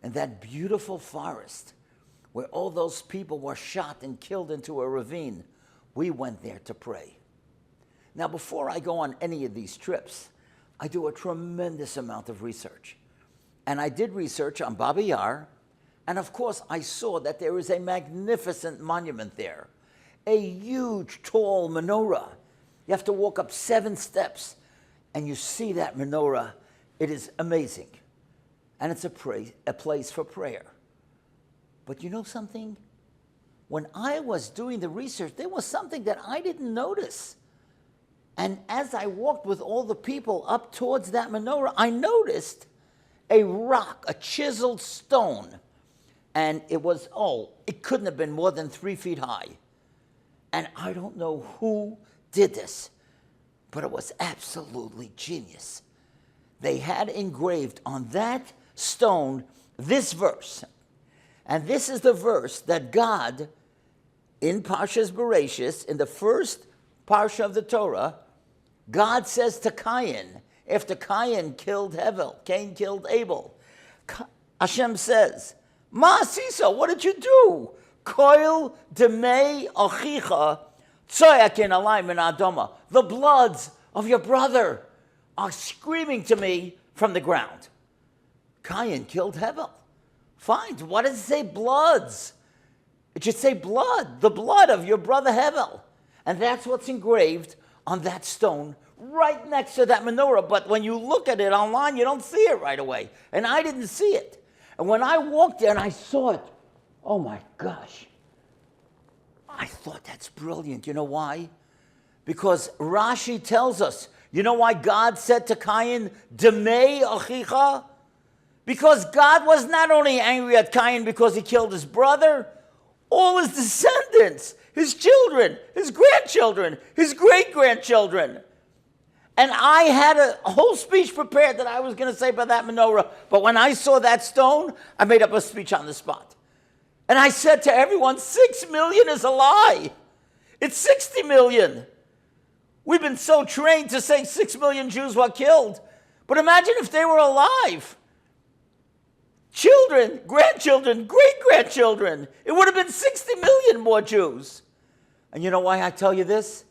in that beautiful forest where all those people were shot and killed into a ravine, we went there to pray. Now, before I go on any of these trips, I do a tremendous amount of research. And I did research on Babi Yar, and of course I saw that there is a magnificent monument there, a huge, tall menorah. You have to walk up 7 steps, and you see that menorah. It is amazing. And it's a place for prayer. But you know something? When I was doing the research, there was something that I didn't notice. And as I walked with all the people up towards that menorah, I noticed a rock, a chiseled stone. And it was, it couldn't have been more than 3 feet high. And I don't know who did this, but it was absolutely genius. They had engraved on that stone this verse. And this is the verse that God, in Parshas Bereshis, in the first Parsha of the Torah, God says to Cain, after Cain killed Abel, Hashem says, Ma asisa, what did you do? Koil demei achicha tzoyakin alai min adoma. The bloods of your brother are screaming to me from the ground. Cain killed Abel. Fine. Why does it say bloods? It should say blood, the blood of your brother Abel. And that's what's engraved on that stone right next to that menorah. But when you look at it online, you don't see it right away. And I didn't see it. And when I walked there and I saw it, oh my gosh, I thought that's brilliant. You know why? Because Rashi tells us, you know why God said to Cain, Demei achicha? Because God was not only angry at Cain because he killed his brother, all his descendants, his children, his grandchildren, his great-grandchildren. And I had a whole speech prepared that I was going to say about that menorah, but when I saw that stone, I made up a speech on the spot. And I said to everyone, 6 million is a lie. It's 60 million. We've been so trained to say 6 million Jews were killed. But imagine if they were alive. Children, grandchildren, great-grandchildren. It would have been 60 million more Jews. And you know why I tell you this?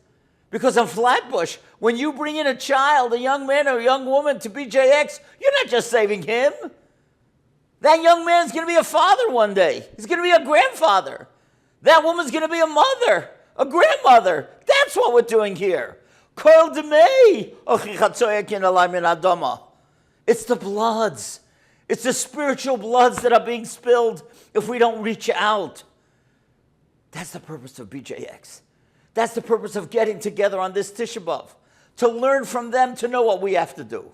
Because in Flatbush, when you bring in a child, a young man or a young woman to BJX, you're not just saving him. That young man's going to be a father one day. He's going to be a grandfather. That woman's going to be a mother, a grandmother. That's what we're doing here. It's the bloods. It's the spiritual bloods that are being spilled if we don't reach out. That's the purpose of BJX. That's the purpose of getting together on this Tisha B'Av, to learn from them, to know what we have to do.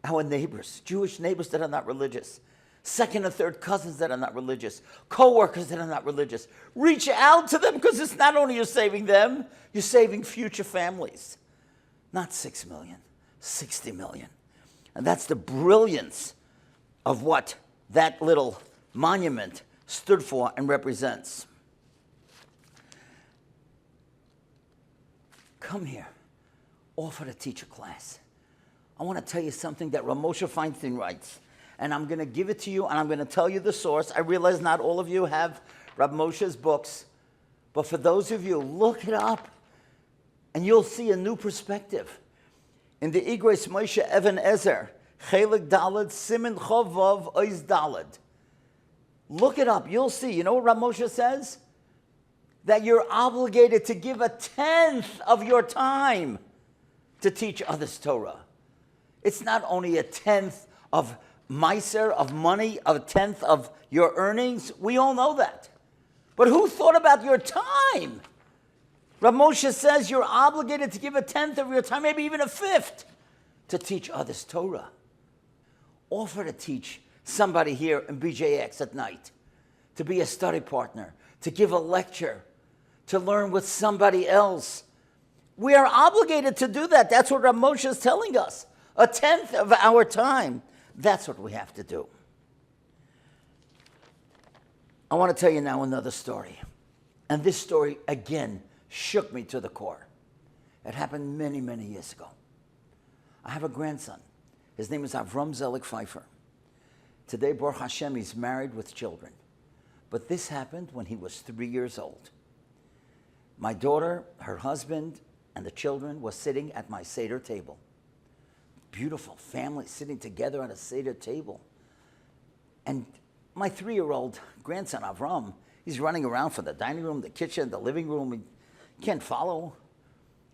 Our neighbors, Jewish neighbors that are not religious, second and third cousins that are not religious, co-workers that are not religious. Reach out to them, because it's not only you're saving them, you're saving future families. Not 6 million, 60 million. And that's the brilliance of what that little monument stood for and represents. Come here, offer to teach a class. I want to tell you something that Rav Moshe Feinstein writes, and I'm going to give it to you, and I'm going to tell you the source. I realize not all of you have Rav Moshe's books, but for those of you, look it up, and you'll see a new perspective. In the Igros Moshe Even Ezer, Chelik Daled, Siman Chovav Ois Daled. Look it up, you'll see. You know what Rav Moshe says? That you're obligated to give 1/10 of your time to teach others Torah. It's not only a tenth of miser, of money, a tenth of your earnings. We all know that. But who thought about your time? Rav Moshe says you're obligated to give a tenth of your time, maybe even a fifth, to teach others Torah. Offer to teach somebody here in BJX at night, to be a study partner, to give a lecture, to learn with somebody else. We are obligated to do that. That's what Rav Moshe is telling us. A tenth of our time. That's what we have to do. I want to tell you now another story. And this story, again, shook me to the core. It happened many, many years ago. I have a grandson. His name is Avram Zelik Pfeiffer. Today, Baruch Hashem, he's married with children. But this happened when he was 3 years old. My daughter, her husband, and the children were sitting at my Seder table. Beautiful family sitting together at a Seder table. And my 3-year-old grandson, Avram, he's running around from the dining room, the kitchen, the living room. He can't follow.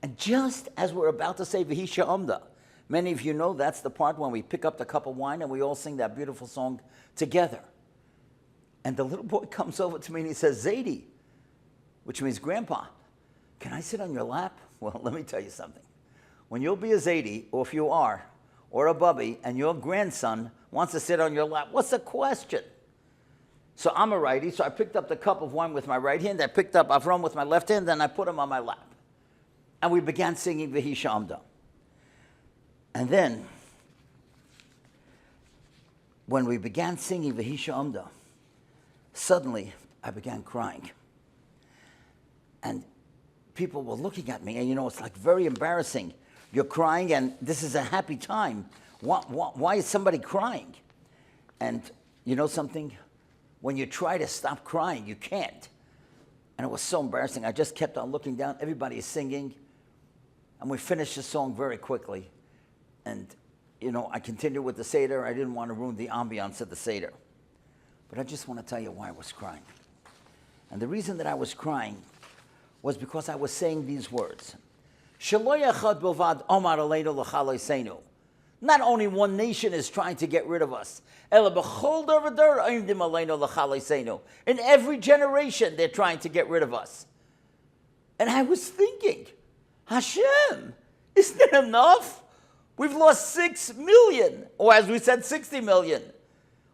And just as we're about to say V'hi She'amda, many of you know that's the part when we pick up the cup of wine and we all sing that beautiful song together. And the little boy comes over to me and he says, Zaidi, which means Grandpa, can I sit on your lap? Well, let me tell you something. When you'll be a Zaidi, or if you are, or a Bubby, and your grandson wants to sit on your lap, what's the question? So I'm a righty, so I picked up the cup of wine with my right hand, I picked up Avram with my left hand, then I put him on my lap. And we began singing V'hi She'amda. And then, when we began singing V'hi She'amda, suddenly I began crying. And people were looking at me, and it's like very embarrassing. You're crying, and this is a happy time. Why is somebody crying? And you know something? When you try to stop crying, you can't. And it was so embarrassing. I just kept on looking down. Everybody is singing. And we finished the song very quickly. And, I continued with the Seder. I didn't want to ruin the ambiance of the Seder. But I just want to tell you why I was crying. And the reason that I was crying was because I was saying these words. Not only one nation is trying to get rid of us. In every generation, they're trying to get rid of us. And I was thinking, Hashem, isn't it enough? We've lost 6 million, or as we said, 60 million.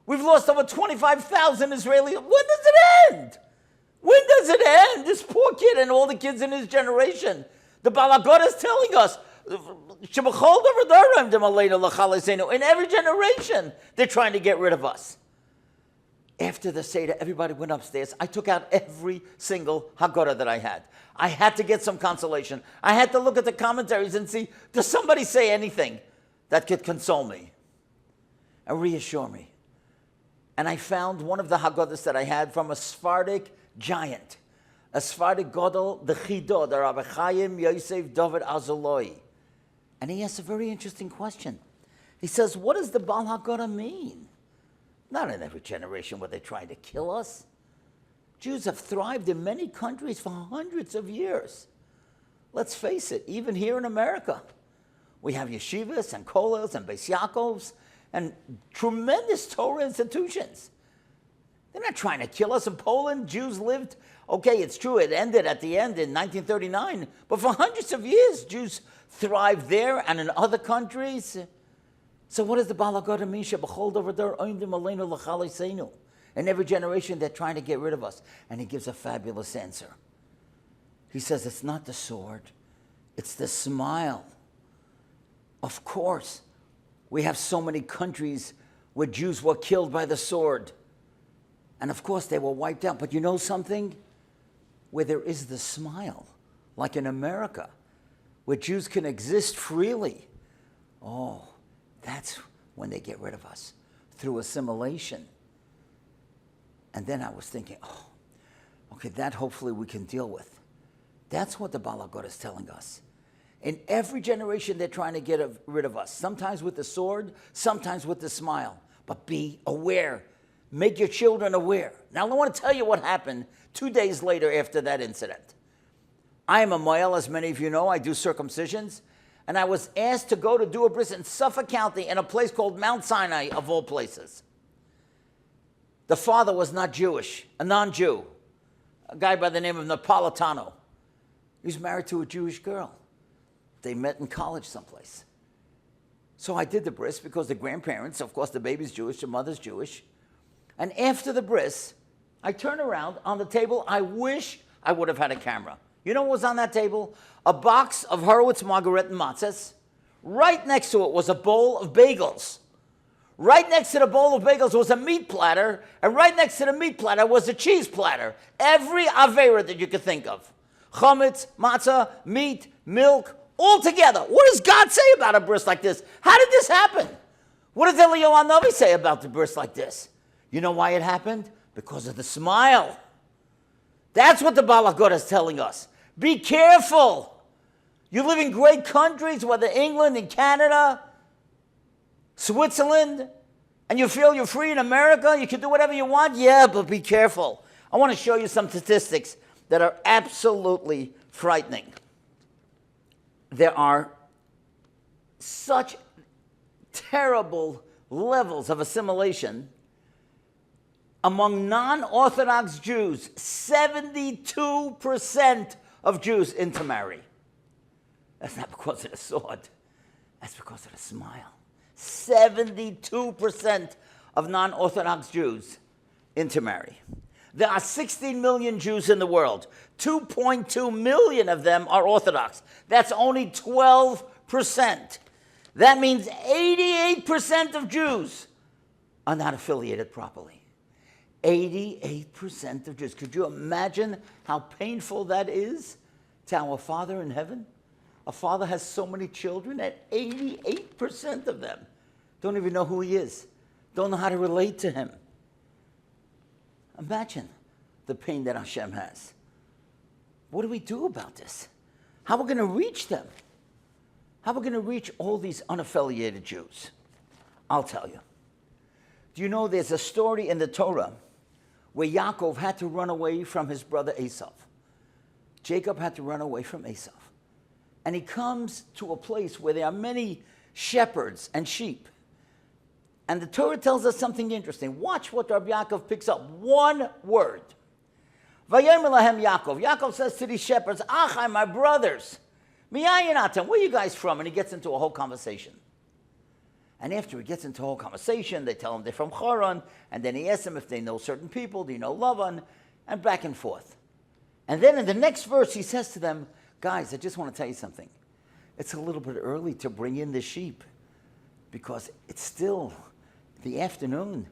We've lost over 25,000 Israelis. When does it end? When does it end? This poor kid and all the kids in his generation. The Balagot is telling us, in every generation, they're trying to get rid of us. After the Seder, everybody went upstairs. I took out every single Haggadah that I had. I had to get some consolation. I had to look at the commentaries and see, does somebody say anything that could console me and reassure me? And I found one of the Haggadahs that I had from a Sephardic giant, a Sephardic Gadol, the Chido, the Rabbi Chaim Yosef David Azaloi. And he asks a very interesting question. He says, what does the Baal Haggadah mean? Not in every generation where they're trying to kill us. Jews have thrived in many countries for hundreds of years. Let's face it, even here in America, we have yeshivas and kollels and Beis Yaakovs and tremendous Torah institutions. They're not trying to kill us. In Poland, Jews lived, okay, it's true, it ended at the end in 1939, but for hundreds of years, Jews thrived there and in other countries. So what does the Baal Haggadah mean? In every generation, they're trying to get rid of us. And he gives a fabulous answer. He says, it's not the sword, it's the smile. Of course, we have so many countries where Jews were killed by the sword. And of course, they were wiped out. But you know something? Where there is the smile, like in America, where Jews can exist freely. Oh, that's when they get rid of us, through assimilation. And then I was thinking, okay, that hopefully we can deal with. That's what the Baal Haggadah is telling us. In every generation, they're trying to get rid of us, sometimes with the sword, sometimes with the smile. But be aware. Make your children aware. Now, I want to tell you what happened 2 days later after that incident. I am a male, as many of you know. I do circumcisions. and I was asked to go to do a bris in Suffolk County in a place called Mount Sinai, of all places. The father was not Jewish, a non-Jew, a guy by the name of Napolitano. He was married to a Jewish girl. They met in college someplace. So I did the bris because the grandparents, of course, the baby's Jewish, the mother's Jewish. And after the bris, I turn around on the table. I wish I would have had a camera. You know what was on that table? A box of Horowitz margaret and matzahs. Right next to it was a bowl of bagels. Right next to the bowl of bagels was a meat platter, and right next to the meat platter was a cheese platter. Every avera that you could think of. Chametz, matzah, meat, milk, all together. What does God say about a bris like this? How did this happen? What does Eliyahu Hanavi say about the bris like this? You know why it happened? Because of the smile. That's what the Baal HaGod is telling us. Be careful. You live in great countries, whether England and Canada, Switzerland, and you feel you're free in America, you can do whatever you want? Yeah, but be careful. I want to show you some statistics that are absolutely frightening. There are such terrible levels of assimilation among non-Orthodox Jews. 72% of Jews intermarry. That's not because of the sword. That's because of the smile. 72% of non-Orthodox Jews intermarry. There are 16 million Jews in the world. 2.2 million of them are Orthodox. That's only 12%. That means 88% of Jews are not affiliated properly. 88% of Jews. Could you imagine how painful that is to our Father in heaven? A father has so many children that 88% of them don't even know who he is, don't know how to relate to him. Imagine the pain that Hashem has. What do we do about this? How are we going to reach them? How are we going to reach all these unaffiliated Jews? I'll tell you. Do you know there's a story in the Torah where Yaakov had to run away from his brother Esau? Jacob had to run away from Esau. And he comes to a place where there are many shepherds and sheep. And the Torah tells us something interesting. Watch what Rabbi Yaakov picks up. One word. Vayomer lahem Yaakov. Yaakov says to these shepherds, Achai, my brothers, miyayin atem, where are you guys from? And he gets into a whole conversation. And after he gets into a whole conversation, they tell him they're from Haran. And then he asks them if they know certain people. Do you know Lavan? And back and forth. And then in the next verse, he says to them, guys, I just want to tell you something. It's a little bit early to bring in the sheep because it's still the afternoon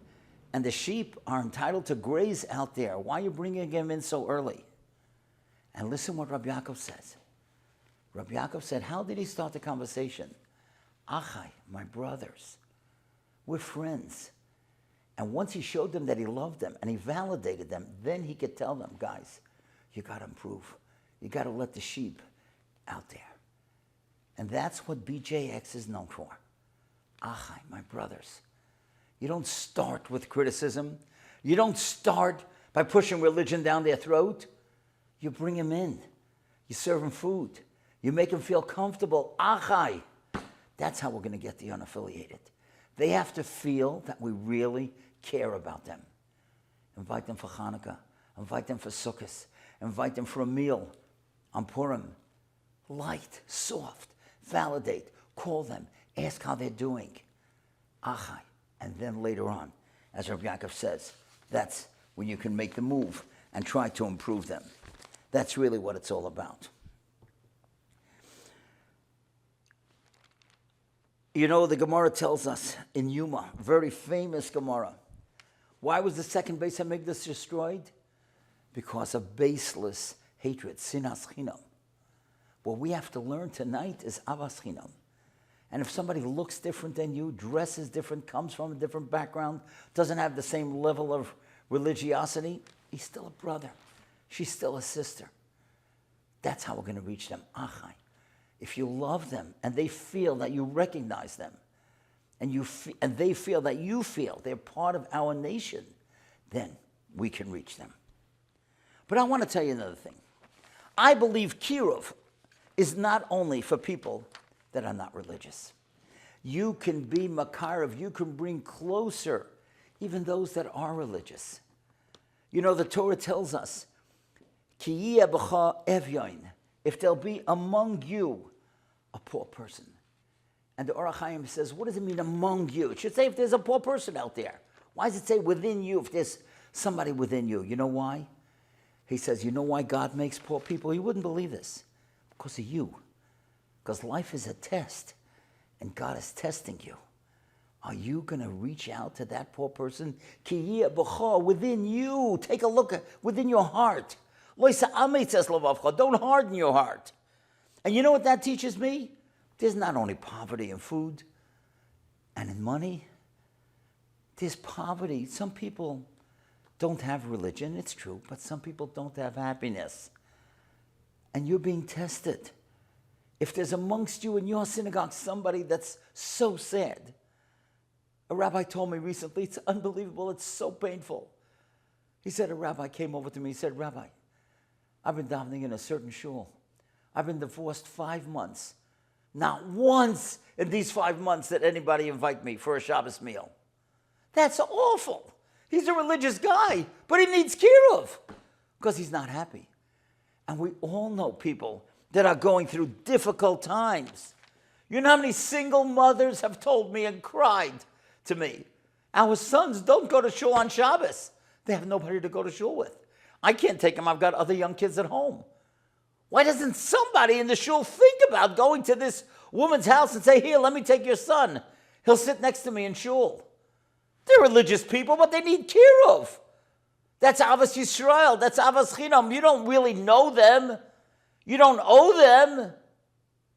and the sheep are entitled to graze out there. Why are you bringing them in so early? And listen what Rabbi Yaakov says. Rabbi Yaakov said, how did he start the conversation? Achai, my brothers, we're friends. And once he showed them that he loved them and he validated them, then he could tell them, guys, you got to improve. You got to let the sheep out there. And that's what BJX is known for. Achai, my brothers. You don't start with criticism. You don't start by pushing religion down their throat. You bring them in. You serve them food. You make them feel comfortable. Achai. That's how we're going to get the unaffiliated. They have to feel that we really care about them. Invite them for Hanukkah. Invite them for Sukkot. Invite them for a meal on Purim. Light, soft, validate, call them, ask how they're doing. Achai. And then later on, as Rabbi Yaakov says, that's when you can make the move and try to improve them. That's really what it's all about. You know, the Gemara tells us in Yuma, very famous Gemara, why was the second Beis HaMikdash destroyed? Because of baseless hatred, sinas chinam. What we have to learn tonight is avas chinam. And if somebody looks different than you, dresses different, comes from a different background, doesn't have the same level of religiosity, he's still a brother. She's still a sister. That's how we're going to reach them. Achai. If you love them and they feel that you recognize them, and they feel that you feel they're part of our nation, then we can reach them. But I want to tell you another thing. I believe Kiruv is not only for people that are not religious. You can be makarev, you can bring closer even those that are religious. You know, the Torah tells us, Ki yeh b'cha evyon, if there'll be among you a poor person. And the Orach Chaim says, what does it mean among you? It should say if there's a poor person out there. Why does it say within you if there's somebody within you? You know why? He says, you know why God makes poor people? You wouldn't believe this. Because of you. Because life is a test. And God is testing you. Are you going to reach out to that poor person? Ki yeh b'cha, within you. Take a look at within your heart. Don't harden your heart. And you know what that teaches me? There's not only poverty in food and in money. There's poverty. Some people don't have religion, it's true, but some people don't have happiness. And you're being tested. If there's amongst you in your synagogue somebody that's so sad. A rabbi told me recently, it's unbelievable, it's so painful. He said, a rabbi came over to me, he said, Rabbi, I've been davening in a certain shul. I've been divorced 5 months. Not once in these 5 months did anybody invite me for a Shabbos meal. That's awful. He's a religious guy, but he needs kiruv because he's not happy. And we all know people that are going through difficult times. You know how many single mothers have told me and cried to me, our sons don't go to shul on Shabbos. They have nobody to go to shul with. I can't take them. I've got other young kids at home. Why doesn't somebody in the shul think about going to this woman's house and say, here, let me take your son. He'll sit next to me in shul. They're religious people, but they need kiruv. That's Ahavas Yisroel. That's Ahavas Chinam. You don't really know them. You don't owe them.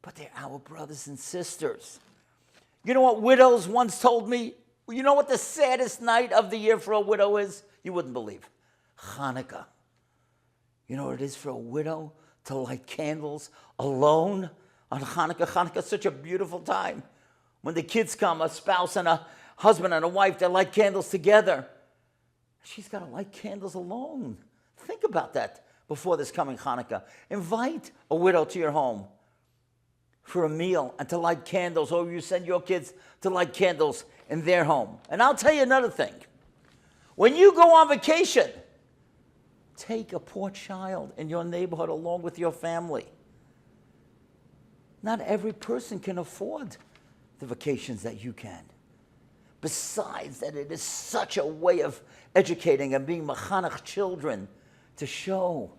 But they're our brothers and sisters. You know what widows once told me? You know what the saddest night of the year for a widow is? You wouldn't believe. Hanukkah. You know what it is for a widow to light candles alone on Hanukkah? Hanukkah is such a beautiful time. When the kids come, a spouse and a husband and a wife, they light candles together. She's got to light candles alone. Think about that before this coming Hanukkah. Invite a widow to your home for a meal and to light candles, or you send your kids to light candles in their home. And I'll tell you another thing. When you go on vacation, take a poor child in your neighborhood along with your family. Not every person can afford the vacations that you can. Besides that, it is such a way of educating and being machanach children to show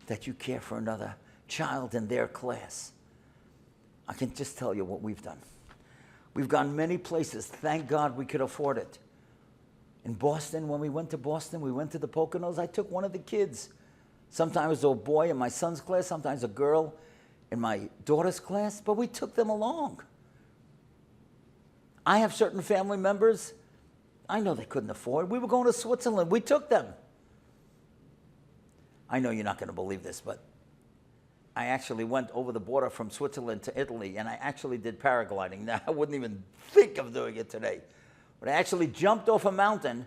that you care for another child in their class. I can just tell you what we've done. We've gone many places. Thank God we could afford it. In Boston, when we went to Boston, we went to the Poconos. I took one of the kids. Sometimes a boy in my son's class, sometimes a girl in my daughter's class, but we took them along. I have certain family members, I know they couldn't afford. We were going to Switzerland. We took them. I know you're not going to believe this, but I actually went over the border from Switzerland to Italy, and I actually did paragliding. Now, I wouldn't even think of doing it today. But I actually jumped off a mountain,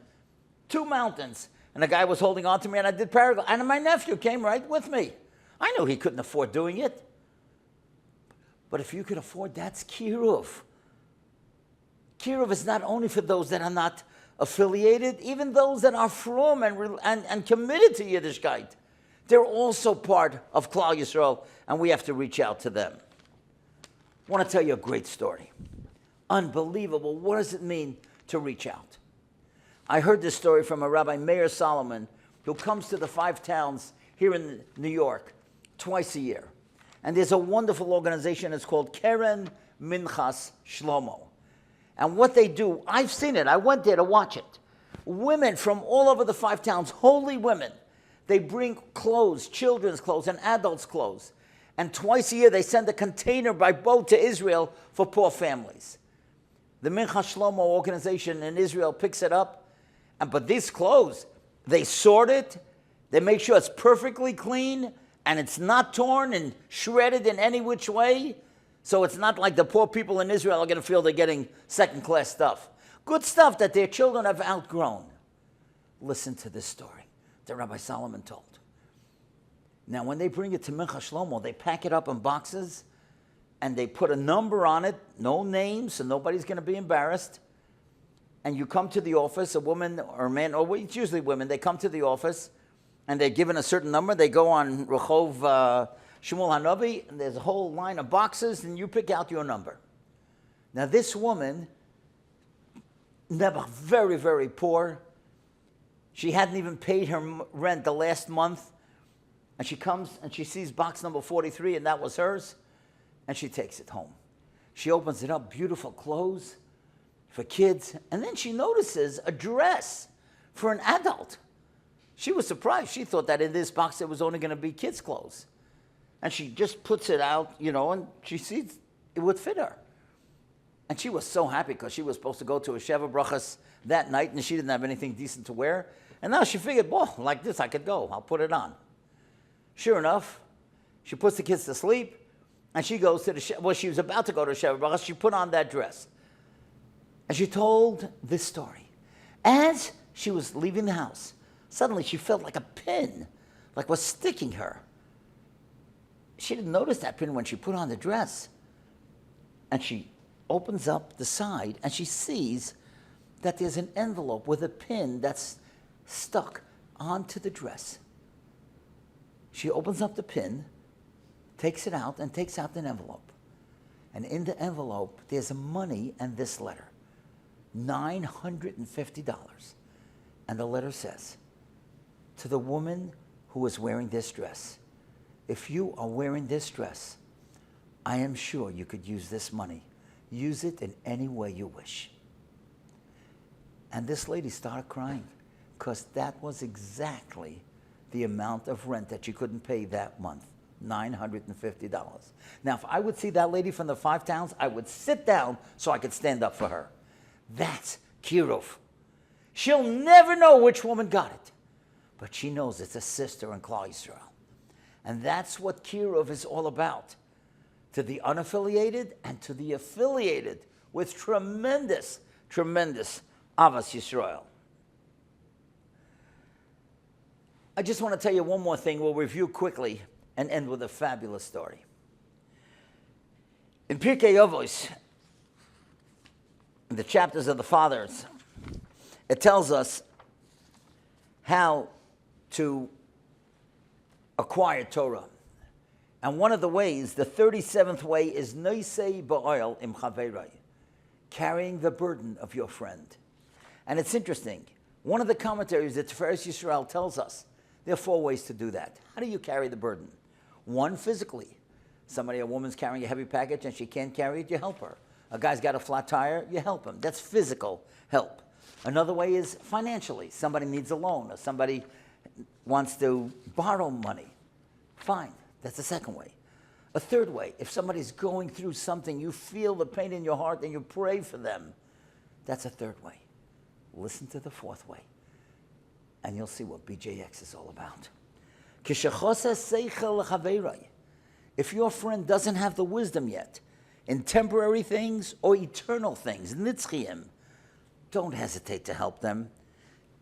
2 mountains, and a guy was holding on to me, and I did paragliding. And my nephew came right with me. I knew he couldn't afford doing it. But if you could afford, that's kiruv. Kiruv is not only for those that are not affiliated, even those that are from and committed to Yiddishkeit. They're also part of Klal Yisrael, and we have to reach out to them. I want to tell you a great story. Unbelievable. What does it mean to reach out? I heard this story from a Rabbi Meir Solomon who comes to the 5 towns here in New York twice a year. And there's a wonderful organization. It's called Keren Minchas Shlomo. And what they do, I've seen it. I went there to watch it. Women from all over the 5 towns, holy women, they bring clothes, children's clothes and adults' clothes. And twice a year they send a container by boat to Israel for poor families. The Minchas Shlomo organization in Israel picks it up. But these clothes, they sort it. They make sure it's perfectly clean and it's not torn and shredded in any which way. So it's not like the poor people in Israel are going to feel they're getting second-class stuff. Good stuff that their children have outgrown. Listen to this story that Rabbi Solomon told. Now, when they bring it to Minchas Shlomo, they pack it up in boxes, and they put a number on it, no names, so nobody's going to be embarrassed. And you come to the office, a woman or a man, or it's usually women, they come to the office, and they're given a certain number. They go on Rehov Shmuel Hanavi, and there's a whole line of boxes, and you pick out your number. Now, this woman, never very, very poor, she hadn't even paid her rent the last month, and she comes and she sees box number 43, and that was hers, and she takes it home. She opens it up, beautiful clothes for kids, and then she notices a dress for an adult. She was surprised. She thought that in this box there was only going to be kids' clothes. And she just puts it out, and she sees it would fit her. And she was so happy because she was supposed to go to a Sheva Brachas that night, and she didn't have anything decent to wear. And now she figured, well, like this, I could go. I'll put it on. Sure enough, she puts the kids to sleep, and she goes to she was about to go to Sheva Brachas. She put on that dress. And she told this story. As she was leaving the house, suddenly she felt like a pin, like was sticking her. She didn't notice that pin when she put on the dress. And she opens up the side, and she sees that there's an envelope with a pin that's stuck onto the dress. She opens up the pin, takes it out, and takes out an envelope. And in the envelope, there's money and this letter, $950. And the letter says, to the woman who is wearing this dress, if you are wearing this dress, I am sure you could use this money. Use it in any way you wish. And this lady started crying because that was exactly the amount of rent that she couldn't pay that month, $950. Now, if I would see that lady from the 5 towns, I would sit down so I could stand up for her. That's Kiruv. She'll never know which woman got it, but she knows it's a sister in Klal Yisrael. And that's what Kiruv is all about. To the unaffiliated and to the affiliated with tremendous, tremendous Ahavas Yisroel. I just want to tell you one more thing. We'll review quickly and end with a fabulous story. In Pirkei Avos, in the chapters of the Fathers, it tells us how to acquire Torah. And one of the ways, the 37th way, is Noisei Ba'oil im Chaverai, carrying the burden of your friend. And it's interesting. One of the commentaries that Ahavas Yisroel tells us, there are 4 ways to do that. How do you carry the burden? 1, physically. A woman's carrying a heavy package and she can't carry it, you help her. A guy's got a flat tire, you help him. That's physical help. Another way is financially. Somebody needs a loan or somebody wants to borrow money. Fine. That's the second way. A third way, if somebody's going through something, you feel the pain in your heart and you pray for them. That's a third way. Listen to the 4th way, and you'll see what BJX is all about. If your friend doesn't have the wisdom yet in temporary things or eternal things, nitzchiyim, don't hesitate to help them.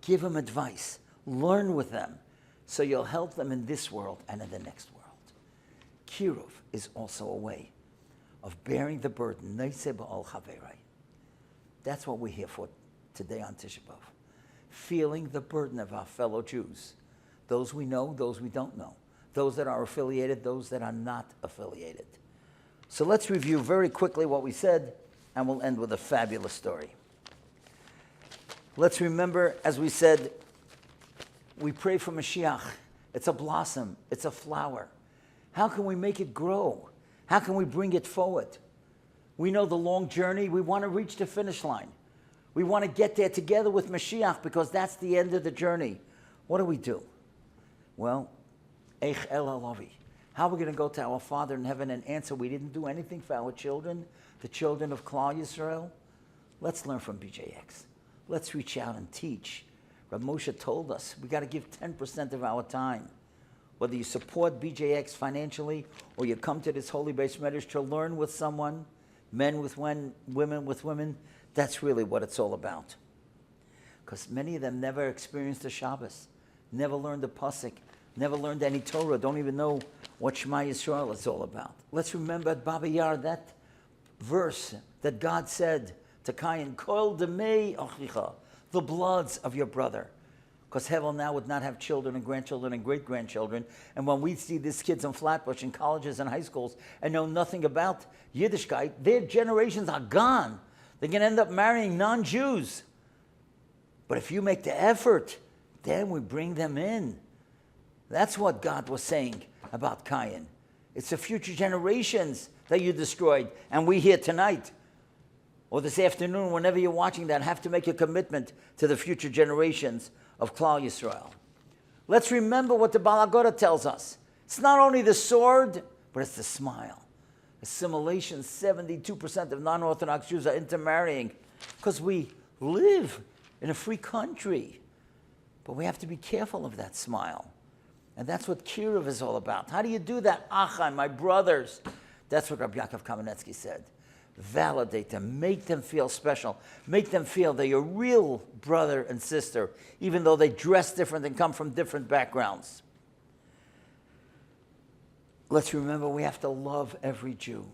Give them advice. Learn with them, so you'll help them in this world and in the next world. Kiruv is also a way of bearing the burden. That's what we're here for today on Tisha B'Av. Feeling the burden of our fellow Jews. Those we know, those we don't know. Those that are affiliated, those that are not affiliated. So let's review very quickly what we said, and we'll end with a fabulous story. Let's remember, as we said, we pray for Mashiach. It's a blossom. It's a flower. How can we make it grow? How can we bring it forward? We know the long journey. We want to reach the finish line. We want to get there together with Mashiach because that's the end of the journey. What do? Well, Eich El Alavi. How are we going to go to our Father in heaven and answer we didn't do anything for our children, the children of Klal Yisrael? Let's learn from BJX. Let's reach out and teach. Rav Moshe told us we got to give 10% of our time. Whether you support BJX financially or you come to this holy base medrash to learn with someone, men with men, women with women, that's really what it's all about. Because many of them never experienced the Shabbos, never learned the Pasuk, never learned any Torah, don't even know what Shema Yisrael is all about. Let's remember at Baba Yar that verse that God said to Cain, Kol demei achicha, the bloods of your brother. Because Hevel now would not have children and grandchildren and great-grandchildren. And when we see these kids in Flatbush in colleges and high schools and know nothing about Yiddishkeit, their generations are gone. They're going to end up marrying non-Jews. But if you make the effort, then we bring them in. That's what God was saying about Cain. It's the future generations that you destroyed. And we here tonight, or this afternoon, whenever you're watching that, have to make a commitment to the future generations of Klal Yisrael. Let's remember what the Bal Hagoda tells us. It's not only the sword, but it's the smile. Assimilation, 72% of non-Orthodox Jews are intermarrying because we live in a free country. But we have to be careful of that smile. And that's what Kiruv is all about. How do you do that? Achai, my brothers. That's what Rabbi Yaakov Kamenetsky said. Validate them, make them feel special, make them feel they're your real brother and sister, even though they dress different and come from different backgrounds. Let's remember we have to love every Jew.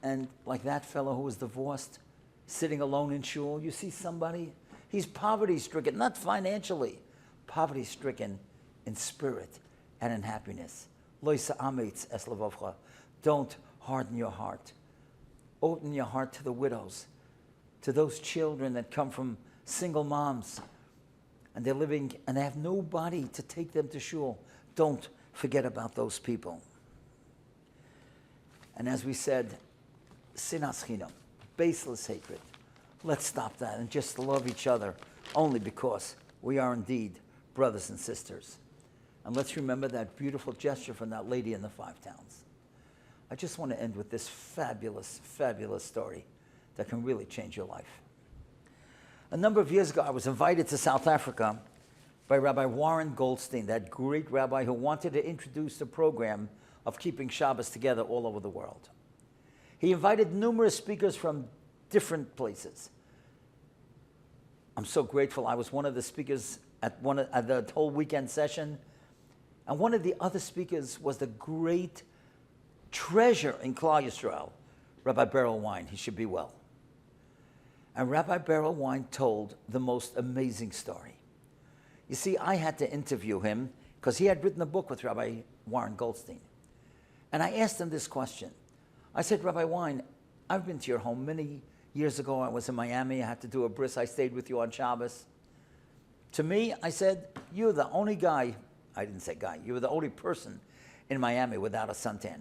And like that fellow who was divorced, sitting alone in shul, you see somebody, he's poverty-stricken, not financially, poverty-stricken in spirit and in happiness. Lo yisa'ametz es levavcha. Don't harden your heart. Open your heart to the widows, to those children that come from single moms, and they're living, and they have nobody to take them to shul. Don't forget about those people. And as we said, sinas chinam, baseless hatred. Let's stop that and just love each other, only because we are indeed brothers and sisters. And let's remember that beautiful gesture from that lady in the 5 towns. I just want to end with this fabulous, fabulous story that can really change your life. A number of years ago, I was invited to South Africa by Rabbi Warren Goldstein, that great rabbi who wanted to introduce the program of keeping Shabbos together all over the world. He invited numerous speakers from different places. I'm so grateful. I was one of the speakers at the whole weekend session. And one of the other speakers was the great treasure in Klal Yisrael, Rabbi Beryl Wine. He should be well. And Rabbi Beryl Wine told the most amazing story. You see, I had to interview him because he had written a book with Rabbi Warren Goldstein. And I asked him this question. I said, Rabbi Wine, I've been to your home many years ago. I was in Miami. I had to do a bris. I stayed with you on Shabbos. To me, I said, you're the only guy, I didn't say guy, you were the only person in Miami without a suntan.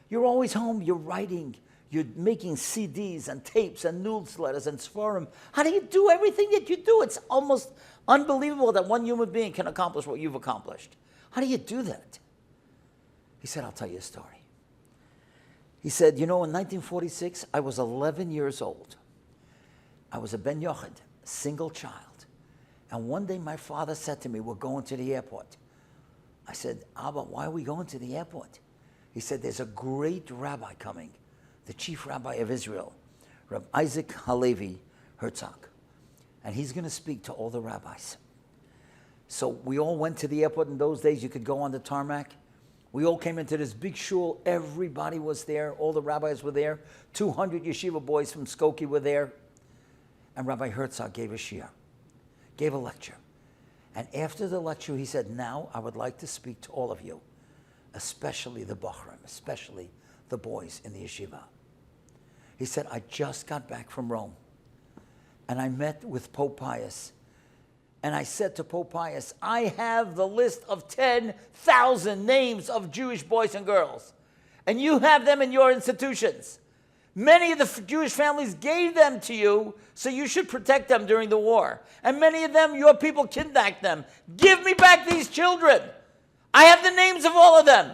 You're always home, you're writing, you're making CDs and tapes and newsletters and sforum. How do you do everything that you do? It's almost unbelievable that one human being can accomplish what you've accomplished. How do you do that? He said, I'll tell you a story. He said, you know, in 1946, I was 11 years old. I was a ben yochid, single child. And one day my father said to me, we're going to the airport. I said, Abba, why are we going to the airport? He said, there's a great rabbi coming, the chief rabbi of Israel, Rabbi Isaac Halevi Herzog. And he's going to speak to all the rabbis. So we all went to the airport. In those days, you could go on the tarmac. We all came into this big shul. Everybody was there. All the rabbis were there. 200 yeshiva boys from Skokie were there. And Rabbi Herzog gave a shiur, gave a lecture. And after the lecture, he said, now I would like to speak to all of you, especially the Bachrim, especially the boys in the yeshiva. He said, I just got back from Rome, and I met with Pope Pius. And I said to Pope Pius, I have the list of 10,000 names of Jewish boys and girls, and you have them in your institutions. Many of the Jewish families gave them to you, so you should protect them during the war. And many of them, your people kidnapped them. Give me back these children. I have the names of all of them.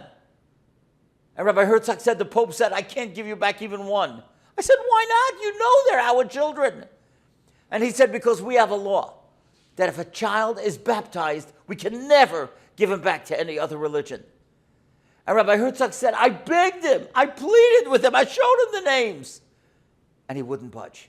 And Rabbi Herzog said, the Pope said, I can't give you back even one. I said, why not? You know they're our children. And he said, because we have a law that if a child is baptized, we can never give him back to any other religion. And Rabbi Herzog said, I begged him, I pleaded with him, I showed him the names. And he wouldn't budge.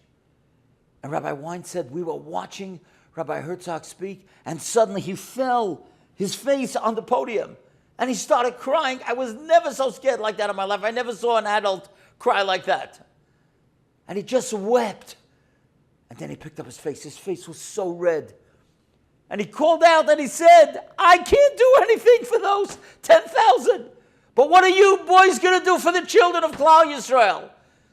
And Rabbi Wine said, we were watching Rabbi Herzog speak, and suddenly he fell, his face on the podium. And he started crying. I was never so scared like that in my life. I never saw an adult cry like that. And he just wept. And then he picked up his face. His face was so red. And he called out and he said, I can't do anything for those 10,000. But what are you boys going to do for the children of Klal Yisrael?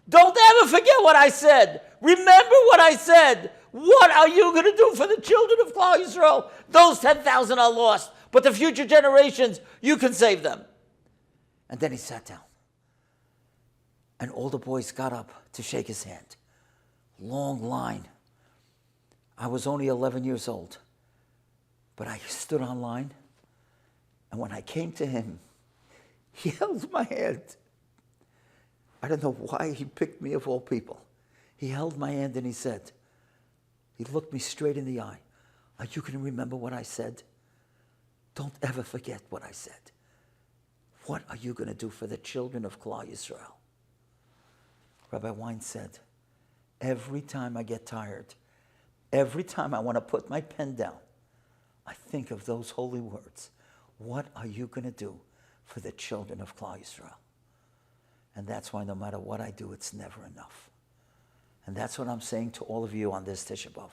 Don't ever forget what I said. Remember what I said. What are you going to do for the children of Klal Yisrael? Those 10,000 are lost. But the future generations, you can save them. And then he sat down. And all the boys got up to shake his hand. Long line. I was only 11 years old. But I stood on line. And when I came to him, he held my hand. I don't know why he picked me of all people. He held my hand and he said, he looked me straight in the eye. Are you going to remember what I said? Don't ever forget what I said. What are you going to do for the children of Klal Yisrael? Rabbi Wein said, every time I get tired, every time I want to put my pen down, I think of those holy words. What are you going to do for the children of Klal Yisrael? And that's why no matter what I do, it's never enough. And that's what I'm saying to all of you on this Tisha B'Av.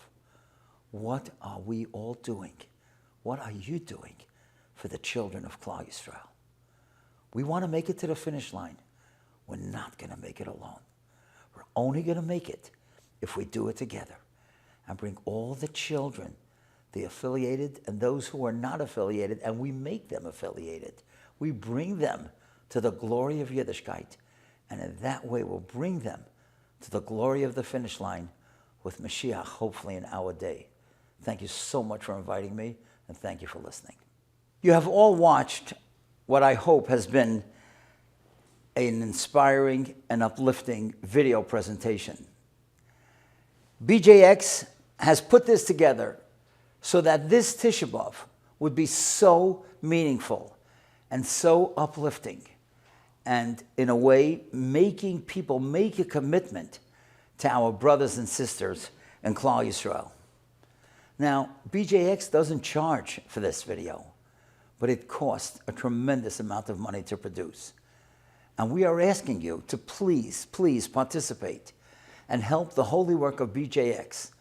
What are we all doing? What are you doing for the children of Klal Yisrael? We want to make it to the finish line. We're not going to make it alone. We're only going to make it if we do it together and bring all the children, the affiliated and those who are not affiliated, and we make them affiliated. We bring them to the glory of Yiddishkeit, and in that way we'll bring them to the glory of the finish line with Mashiach, hopefully in our day. Thank you so much for inviting me, and thank you for listening. You have all watched what I hope has been an inspiring and uplifting video presentation. BJX has put this together so that this Tisha B'Av would be so meaningful and so uplifting, and in a way making people make a commitment to our brothers and sisters in Klal Yisrael. Now, BJX doesn't charge for this video, but it costs a tremendous amount of money to produce. And we are asking you to please, please participate and help the holy work of BJX,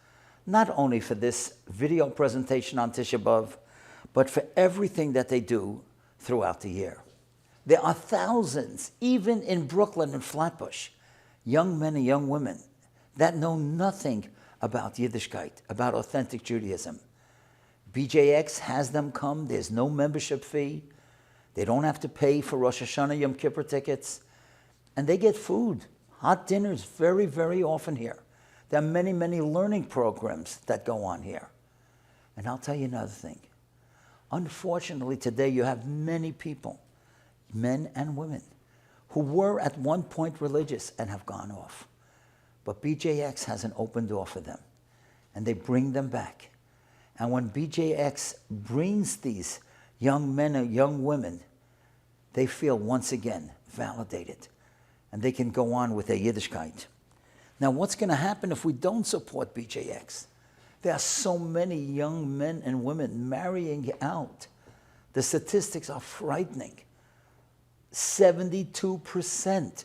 not only for this video presentation on Tisha B'Av, but for everything that they do throughout the year. There are thousands, even in Brooklyn and Flatbush, young men and young women that know nothing about Yiddishkeit, about authentic Judaism. BJX has them come. There's no membership fee. They don't have to pay for Rosh Hashanah Yom Kippur tickets. And they get food, hot dinners very, very often here. There are many, many learning programs that go on here. And I'll tell you another thing. Unfortunately, today you have many people, men and women, who were at one point religious and have gone off. But BJX has an open door for them, and they bring them back. And when BJX brings these young men and young women, they feel once again validated, and they can go on with their Yiddishkeit. Now, what's going to happen if we don't support BJX? There are so many young men and women marrying out. The statistics are frightening. 72%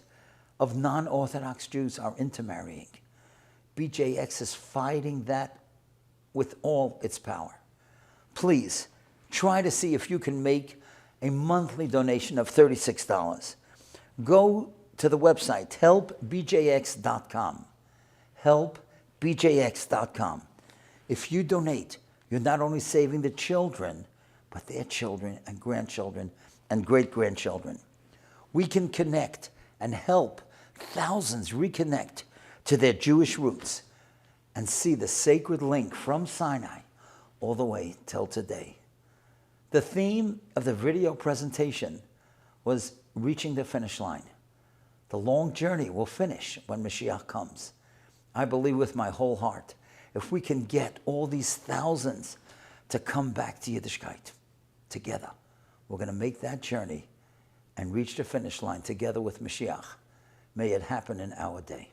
of non-Orthodox Jews are intermarrying. BJX is fighting that with all its power. Please, try to see if you can make a monthly donation of $36. Go to the website, helpbjx.com. Helpbjx.com. If you donate, you're not only saving the children, but their children and grandchildren and great-grandchildren. We can connect and help thousands reconnect to their Jewish roots and see the sacred link from Sinai all the way till today. The theme of the video presentation was reaching the finish line. The long journey will finish when Mashiach comes. I believe with my whole heart, if we can get all these thousands to come back to Yiddishkeit together, we're going to make that journey and reach the finish line together with Mashiach. May it happen in our day.